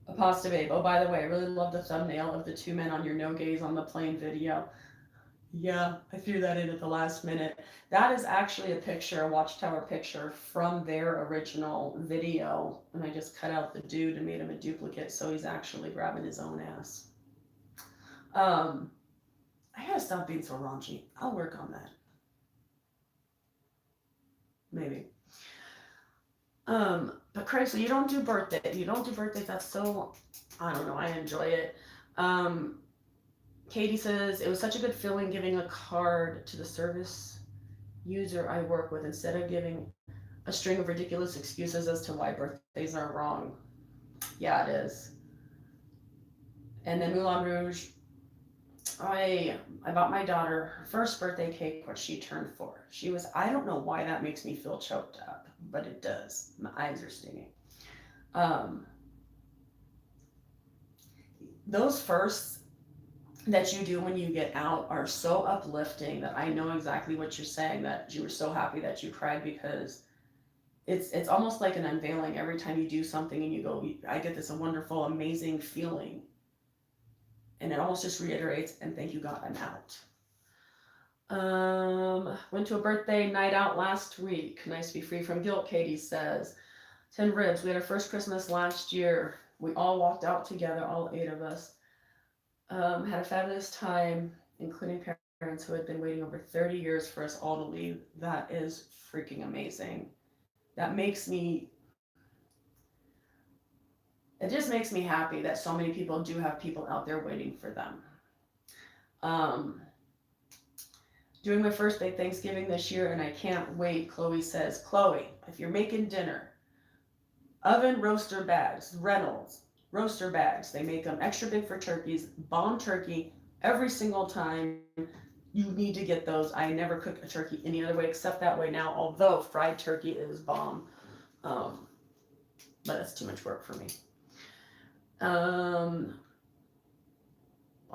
Apostate Babe. Oh, by the way, I really love the thumbnail of the 2 men on your no gaze on the plane video. Yeah, I threw that in at the last minute. That is actually a picture, a Watchtower picture from their original video. And I just cut out the dude and made him a duplicate, so he's actually grabbing his own ass. I gotta stop being so raunchy. I'll work on that. Maybe. But Craig, so you don't do birthdays. You don't do birthdays. That's so, I don't know. I enjoy it. Katie says, it was such a good feeling giving a card to the service user I work with instead of giving a string of ridiculous excuses as to why birthdays are wrong. Yeah, it is. And then Moulin Rouge, I bought my daughter her first birthday cake when she turned 4. She was, I don't know why that makes me feel choked up, but it does. My eyes are stinging. Those firsts that you do when you get out are so uplifting that I know exactly what you're saying, that you were so happy that you cried, because it's almost like an unveiling every time you do something and you go, I get this wonderful, amazing feeling. And it almost just reiterates, and thank you God, I'm out. Went to a birthday night out last week. Nice to be free from guilt, Katie says. 10 ribs. We had our first Christmas last year. We all walked out together, all 8 of us. Had a fabulous time, including parents who had been waiting over 30 years for us all to leave. That is freaking amazing. That makes me, it just makes me happy that so many people do have people out there waiting for them. Um, Doing my first big Thanksgiving this year and I can't wait, Chloe says. Chloe, if you're making dinner, oven roaster bags, Reynolds, roaster bags. They make them extra big for turkeys, bomb turkey every single time. You need to get those. I never cook a turkey any other way except that way now, although fried turkey is bomb. But it's too much work for me. I'll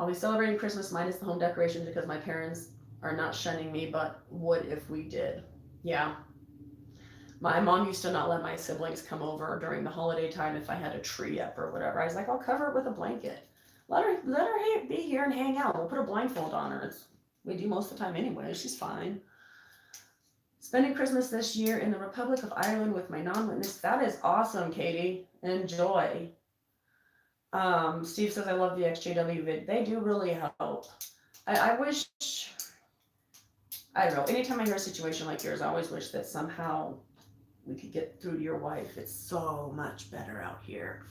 be celebrating Christmas minus the home decorations because my parents are not shunning me, but would if we did. Yeah. My mom used to not let my siblings come over during the holiday time if I had a tree up or whatever. I was like, I'll cover it with a blanket. Let her be here and hang out. We'll put a blindfold on her. We do most of the time anyway. She's fine. Spending Christmas this year in the Republic of Ireland with my non-witness. That is awesome, Katie. Enjoy. Steve says, I love the XJW vid. They do really help. I wish, I don't know, anytime I hear a situation like yours, I always wish that somehow we could get through to your wife. It's so much better out here.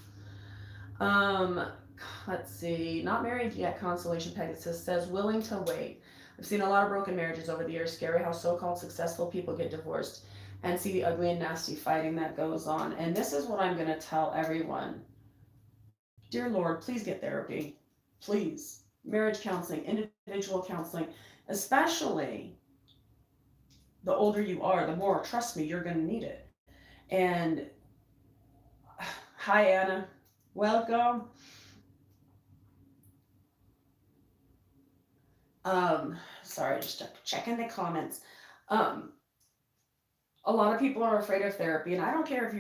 Let's see. Not married yet, Consolation Pegasus says, willing to wait. I've seen a lot of broken marriages over the years. Scary how so-called successful people get divorced and see the ugly and nasty fighting that goes on. And this is what I'm going to tell everyone. Dear Lord, please get therapy. Please. Marriage counseling, individual counseling, especially the older you are, the more, trust me, you're going to need it. And hi, Anna. Welcome. Sorry, just checking the comments. A lot of people are afraid of therapy, and I don't care if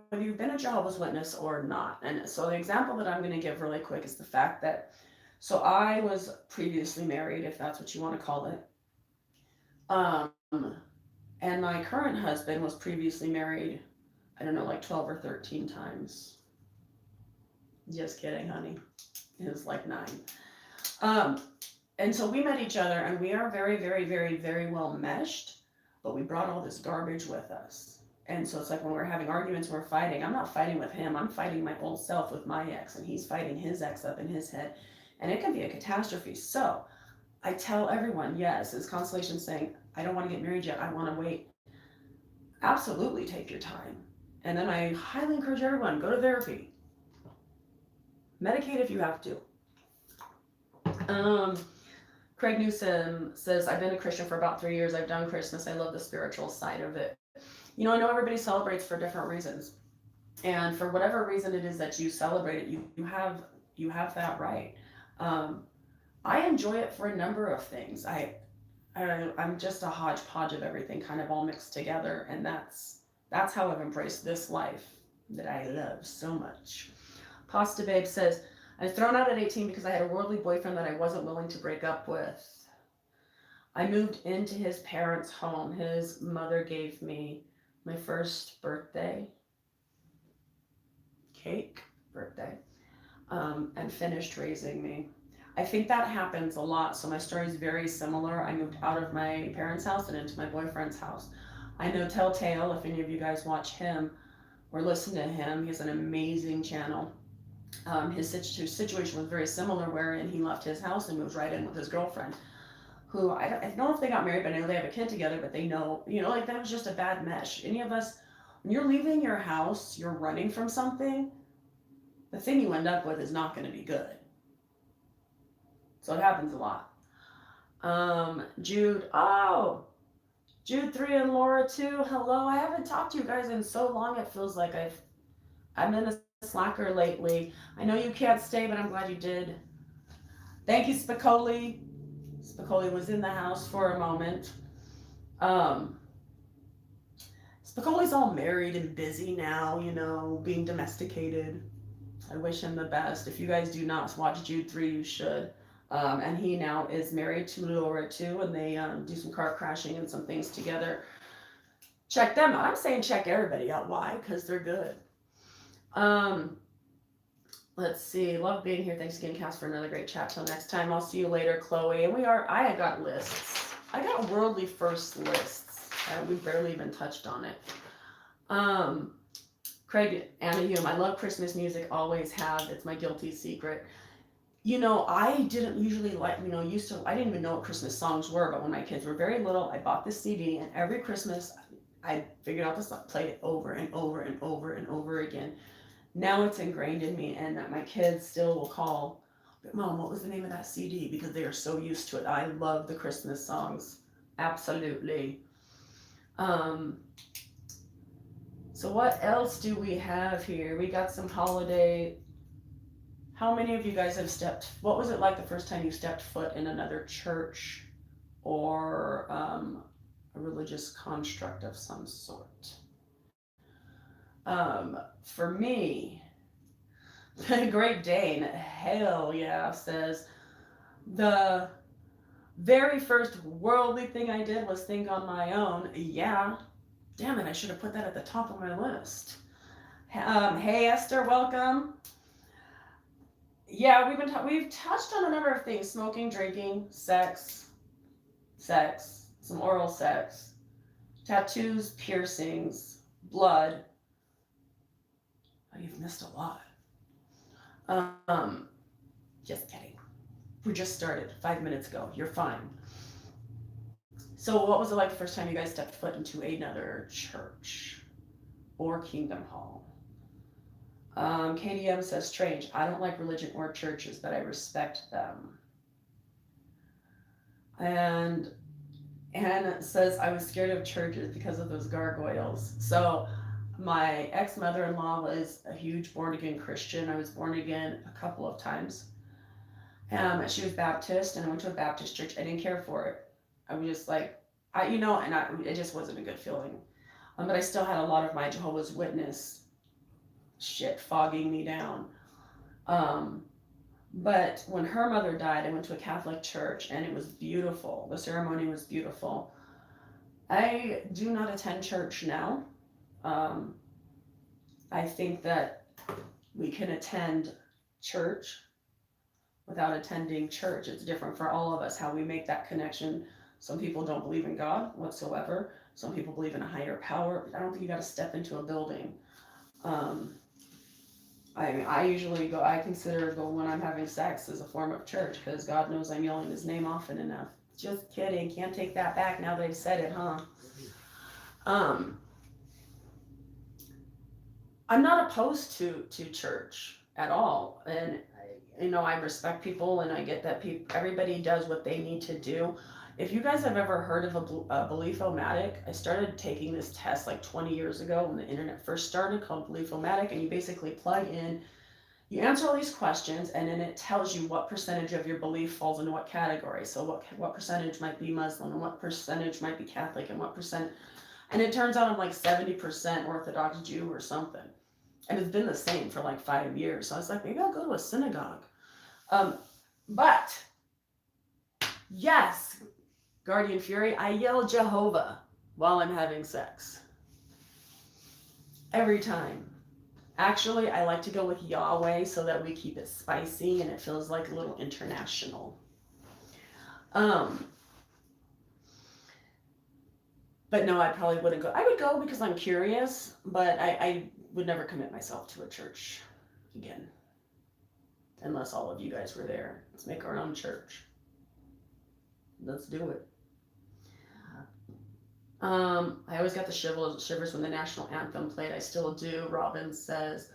whether you've been a Jehovah's Witness or not. And so the example that I'm going to give really quick is the fact that, so I was previously married, if that's what you want to call it. And my current husband was previously married, I don't know, like 12 or 13 times. Just kidding, honey. It was like 9. And so we met each other, and we are very, very, very, very well meshed, but we brought all this garbage with us. And so it's like when we're having arguments, we're fighting. I'm not fighting with him. I'm fighting my old self with my ex, and he's fighting his ex up in his head. And it can be a catastrophe. So I tell everyone, yes, as Constellation saying, I don't want to get married yet. I want to wait. Absolutely take your time. And then I highly encourage everyone, go to therapy. Medicate if you have to. Craig Newsom says, I've been a Christian for about 3 years. I've done Christmas. I love the spiritual side of it. You know, I know everybody celebrates for different reasons. And for whatever reason it is that you celebrate it, you have that right. I enjoy it for a number of things. I'm just a hodgepodge of everything kind of all mixed together. And that's how I've embraced this life that I love so much. Pasta Babe says, I was thrown out at 18 because I had a worldly boyfriend that I wasn't willing to break up with. I moved into his parents' home. His mother gave me my first birthday birthday, and finished raising me. I think that happens a lot. So my story is very similar. I moved out of my parents' house and into my boyfriend's house. I know Telltale, if any of you guys watch him or listen to him, he has an amazing channel. His situation was very similar, wherein he left his house and moved right in with his girlfriend, who I don't know if they got married, but I know they have a kid together, but they know, like that was just a bad mesh. Any of us, when you're leaving your house, you're running from something, the thing you end up with is not going to be good. So it happens a lot. Jude 3 and Laura 2, hello. I haven't talked to you guys in so long, it feels like I've been a slacker lately. I know you can't stay, but I'm glad you did. Thank you, Spicoli. Spicoli was in the house for a moment. Spicoli's all married and busy now, being domesticated. I wish him the best. If you guys do not watch Jude 3, you should. And he now is married to Laura too, and they do some car crashing and some things together. Check them out. I'm saying check everybody out. Why? Because they're good. Let's see. Love being here. Thanks again, Cass, for another great chat. Till next time. I'll see you later, Chloe. And I got lists. I got worldly first lists. We barely even touched on it. Craig, Anna Hume. I love Christmas music. Always have. It's my guilty secret. I didn't usually like, I didn't even know what Christmas songs were, but when my kids were very little, I bought this CD, and every Christmas, I figured out the song, played it over and over and over and over again. Now it's ingrained in me, and my kids still will call, Mom, what was the name of that CD? Because they are so used to it. I love the Christmas songs. Absolutely. So what else do we have here? We got some holiday. How many of you guys have what was it like the first time you stepped foot in another church or a religious construct of some sort? For me, the Great Dane, hell yeah, says, the very first worldly thing I did was think on my own. Yeah, damn it, I should have put that at the top of my list. Hey Esther, welcome. Yeah, we've touched on a number of things: smoking, drinking, sex, some oral sex, tattoos, piercings, blood. Oh, you've missed a lot. Just kidding. We just started 5 minutes ago. You're fine. So what was it like the first time you guys stepped foot into another church or Kingdom Hall? KDM says, strange. I don't like religion or churches, but I respect them. And Anna says, I was scared of churches because of those gargoyles. So my ex-mother-in-law was a huge born-again Christian. I was born again a couple of times. She was Baptist, and I went to a Baptist church. I didn't care for it. I was just like, it just wasn't a good feeling. But I still had a lot of my Jehovah's Witness shit fogging me down. But when her mother died, I went to a Catholic church, and it was beautiful. The ceremony was beautiful. I do not attend church now. I think that we can attend church without attending church. It's different for all of us how we make that connection. Some people don't believe in God whatsoever. Some people believe in a higher power. I don't think you got to step into a building. I usually go, I consider going when I'm having sex as a form of church, because God knows I'm yelling his name often enough. Just kidding. Can't take that back now they've said it, huh? I'm not opposed to church at all. And, I respect people, and I get that everybody does what they need to do. If you guys have ever heard of a Belief-O-Matic, I started taking this test like 20 years ago when the internet first started, called Belief-O-Matic, and you basically plug in, you answer all these questions, and then it tells you what percentage of your belief falls into what category. So what percentage might be Muslim, and what percentage might be Catholic, and what percent, and it turns out I'm like 70% Orthodox Jew or something. And it's been the same for like 5 years. So I was like, maybe I'll go to a synagogue. But yes, Guardian Fury, I yell Jehovah while I'm having sex. Every time. Actually, I like to go with Yahweh so that we keep it spicy and it feels like a little international. But no, I probably wouldn't go. I would go because I'm curious, but I would never commit myself to a church again. Unless all of you guys were there. Let's make our own church. Let's do it. I always got the shivers when the national anthem played. I still do. Robin says,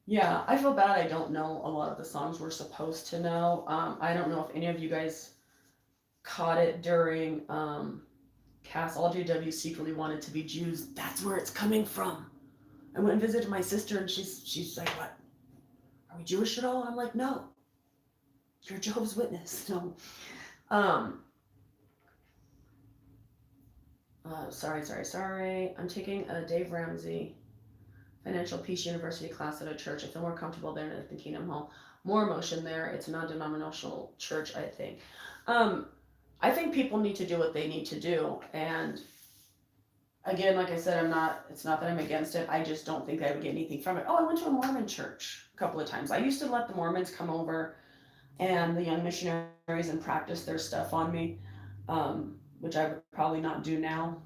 yeah, I feel bad I don't know a lot of the songs we're supposed to know. I don't know if any of you guys caught it during Cass. All JW secretly wanted to be Jews. That's where it's coming from. I went and visited my sister, and she's like, what? Are we Jewish at all? And I'm like, no. You're a Jehovah's Witness. No. Sorry. I'm taking a Dave Ramsey Financial Peace University class at a church. I feel more comfortable there than at the Kingdom Hall. More emotion there. It's a non-denominational church, I think. Um, I think people need to do what they need to do, and again, like I said, it's not that I'm against it. I just don't think I would get anything from it. Oh, I went to a Mormon church a couple of times. I used to let the Mormons come over and the young missionaries and practice their stuff on me, which I would probably not do now.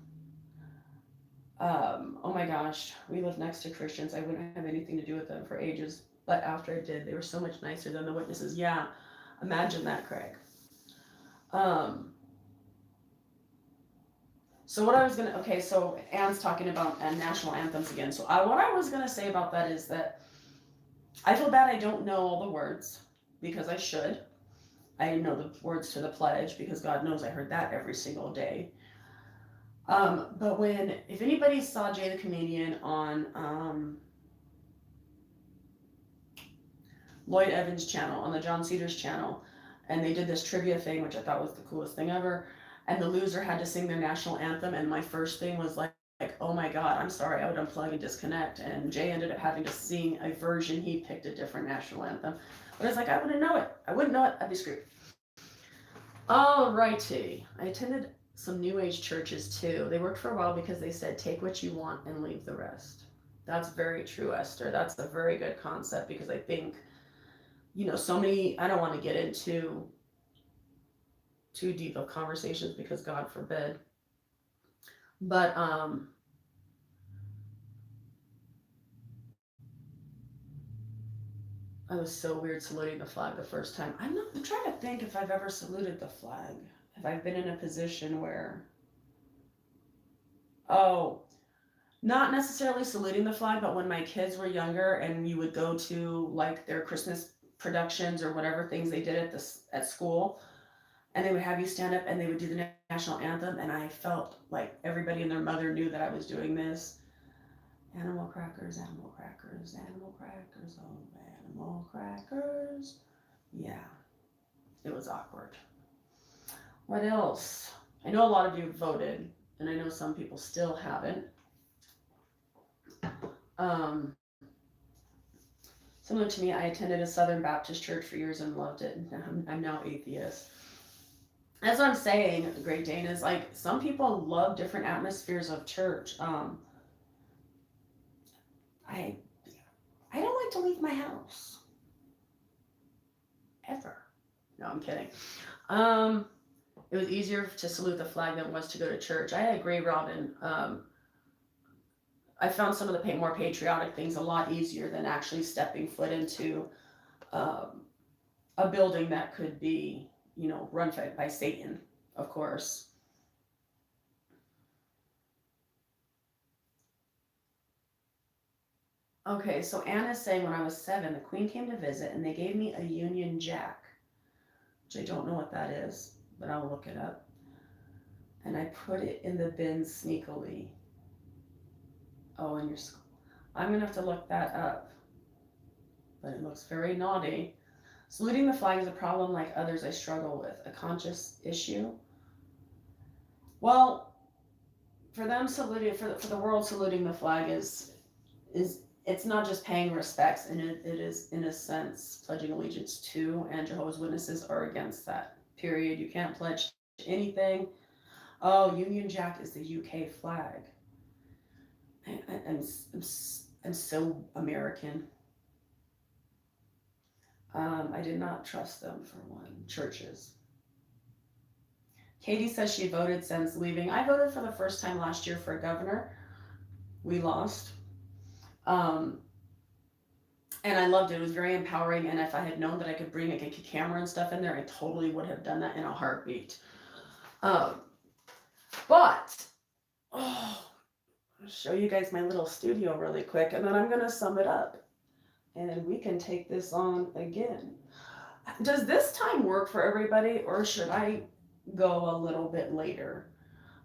Oh my gosh, we lived next to Christians. I wouldn't have anything to do with them for ages. But after I did, they were so much nicer than the witnesses. Yeah, imagine that, Craig. Um, so what I was gonna, okay, so Anne's talking about national anthems again. So what I was gonna say about that is that I feel bad I don't know all the words because I should. I know the words to the pledge because God knows I heard that every single day. But if anybody saw Jay the Comedian on Lloyd Evans' channel, on the John Cedars channel, and they did this trivia thing, which I thought was the coolest thing ever, and the loser had to sing their national anthem, and my first thing was like, oh my God, I'm sorry, I would unplug and disconnect, and Jay ended up having to sing a version. He picked a different national anthem, but it's like, I wouldn't know it. I'd be screwed. Alrighty, I attended some New Age churches too. They worked for a while because they said, take what you want and leave the rest. That's very true, Esther. That's a very good concept because I think, so many, I don't want to get into too deep of conversations because God forbid. But, I was so weird saluting the flag the first time. I'm trying to think if I've ever saluted the flag. If I've been in a position where, not necessarily saluting the flag, but when my kids were younger and we would go to like their Christmas productions or whatever things they did at school, and they would have you stand up and they would do the national anthem, and I felt like everybody and their mother knew that I was doing this. Animal crackers, animal crackers, animal crackers, oh, animal crackers. Yeah, it was awkward. What else? I know a lot of you voted, and I know some people still haven't. Similar to me, I attended a Southern Baptist church for years and loved it. I'm now atheist. As I'm saying, Great Dane, is like some people love different atmospheres of church. I don't like to leave my house ever. No, I'm kidding. It was easier to salute the flag than it was to go to church. I agree, Robin. I found some of the more patriotic things a lot easier than actually stepping foot into a building that could be, run by Satan, of course. Okay, so Anna's saying when I was 7, the Queen came to visit and they gave me a Union Jack, which I don't know what that is, but I'll look it up. And I put it in the bin sneakily. Oh, in your school. I'm going to have to look that up. But it looks very naughty. Saluting the flag is a problem like others I struggle with. A conscious issue. Well, for them saluting, for the world saluting the flag is it's not just paying respects, and it is in a sense pledging allegiance to, and Jehovah's Witnesses are against that. Period. You can't pledge anything. Oh, Union Jack is the UK flag. I'm so American. I did not trust them for one. Churches. Katie says she voted since leaving. I voted for the first time last year for governor. We lost. And I loved it. It was very empowering. And if I had known that I could bring a camera and stuff in there, I totally would have done that in a heartbeat. But, I'll show you guys my little studio really quick, and then I'm going to sum it up. And we can take this on again. Does this time work for everybody, or should I go a little bit later?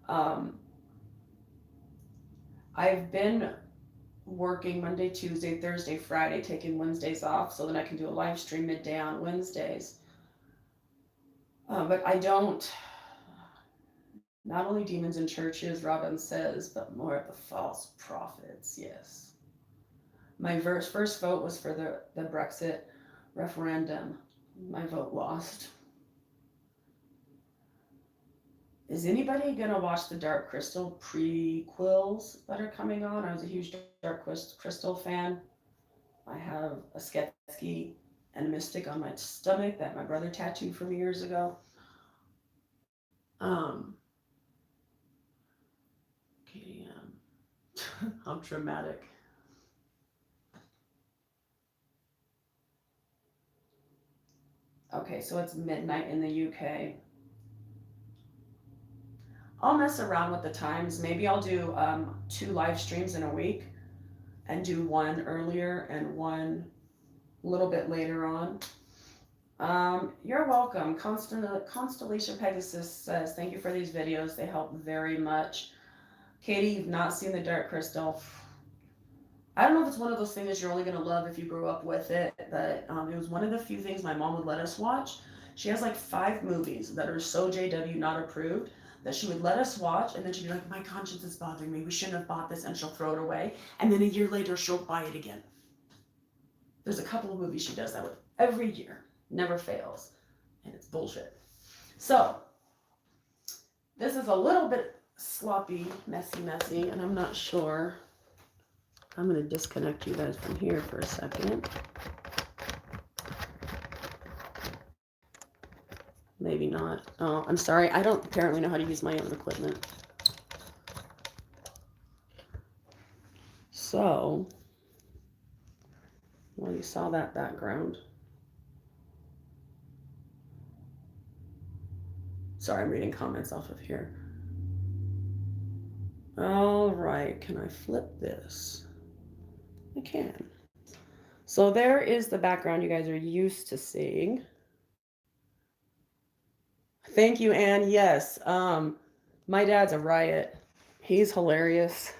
I've been working Monday, Tuesday, Thursday, Friday, taking Wednesdays off so that I can do a live stream midday on Wednesdays. But I don't, not only demons in churches, Robin says, but more of the false prophets, yes. My first vote was for the Brexit referendum. My vote lost. Is anybody gonna watch the Dark Crystal prequels that are coming on? I was a huge Dark Crystal fan. I have a Sketsky and a Mystic on my stomach that my brother tattooed for me years ago. KDM. How dramatic. Okay, so it's midnight in the UK. I'll mess around with the times. Maybe I'll do 2 live streams in a week and do one earlier and one a little bit later on. You're welcome. Constellation Pegasus says, thank you for these videos. They help very much. Katie, you've not seen the Dark Crystal. I don't know if it's one of those things that you're only going to love if you grew up with it, but it was one of the few things my mom would let us watch. She has like 5 movies that are so JW not approved that she would let us watch, and then she'd be like, my conscience is bothering me. We shouldn't have bought this, and she'll throw it away. And then a year later, she'll buy it again. There's a couple of movies she does that with every year. Never fails. And it's bullshit. So, this is a little bit sloppy, messy, and I'm not sure. I'm going to disconnect you guys from here for a second. Maybe not. Oh, I'm sorry. I don't apparently know how to use my own equipment. So, well, you saw that background. Sorry, I'm reading comments off of here. All right, can I flip this? I can. So there is the background you guys are used to seeing. Thank you, Anne. Yes, my dad's a riot. He's hilarious.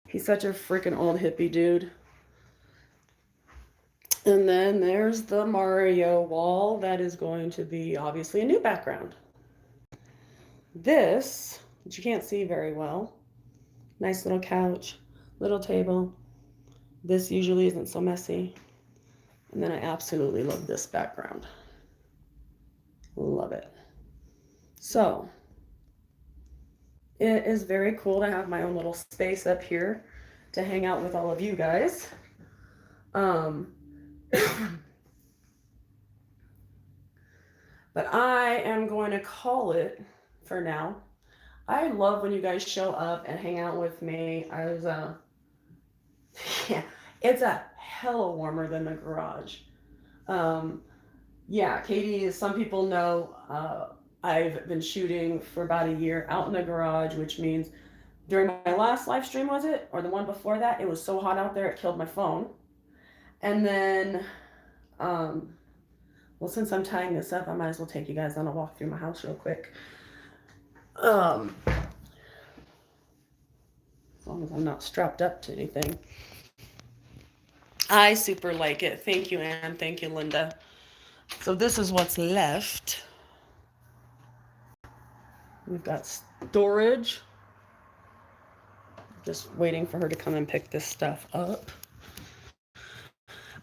He's such a freaking old hippie dude. And then there's the Mario wall. That is going to be obviously a new background. This, which you can't see very well, nice little couch, little table. This usually isn't so messy. And then I absolutely love this background. Love it. So, it is very cool to have my own little space up here to hang out with all of you guys. But I am going to call it for now. I love when you guys show up and hang out with me. I was, yeah, it's a hella warmer than the garage. Yeah, Katie, as some people know, I've been shooting for about a year out in the garage, which means during my last live stream, was it? Or the one before that, it was so hot out there, it killed my phone. And then, well, since I'm tying this up, I might as well take you guys on a walk through my house real quick. As long as I'm not strapped up to anything. I super like it. Thank you, Anne. Thank you, Linda. So this is what's left. We've got storage. Just waiting for her to come and pick this stuff up.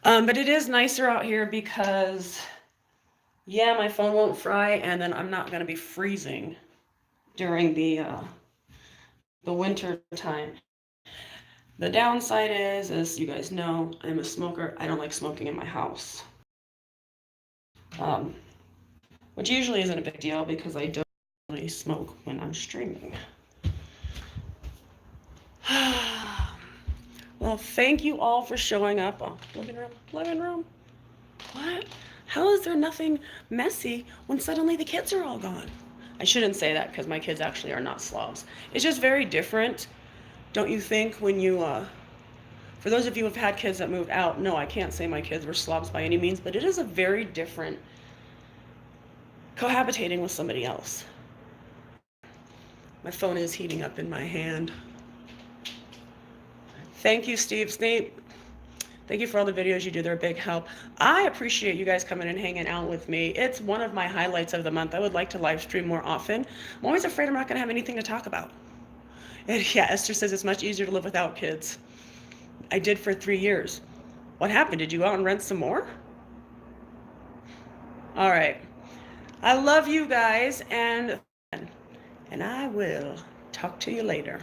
But it is nicer out here because, yeah, my phone won't fry, and then I'm not going to be freezing during the winter time. The downside is, as you guys know, I'm a smoker. I don't like smoking in my house. Which usually isn't a big deal because I don't really smoke when I'm streaming. Well, thank you all for showing up. Oh, living room. What? How is there nothing messy when suddenly the kids are all gone? I shouldn't say that because my kids actually are not slobs. It's just very different, don't you think, when you, for those of you who have had kids that moved out, no, I can't say my kids were slobs by any means, but it is a very different cohabitating with somebody else. My phone is heating up in my hand. Thank you, Steve Snape. Thank you for all the videos you do. They're a big help. I appreciate you guys coming and hanging out with me. It's one of my highlights of the month. I would like to live stream more often. I'm always afraid I'm not going to have anything to talk about. And yeah, Esther says it's much easier to live without kids. I did for 3 years. What happened? Did you go out and rent some more? All right. I love you guys, and I will talk to you later.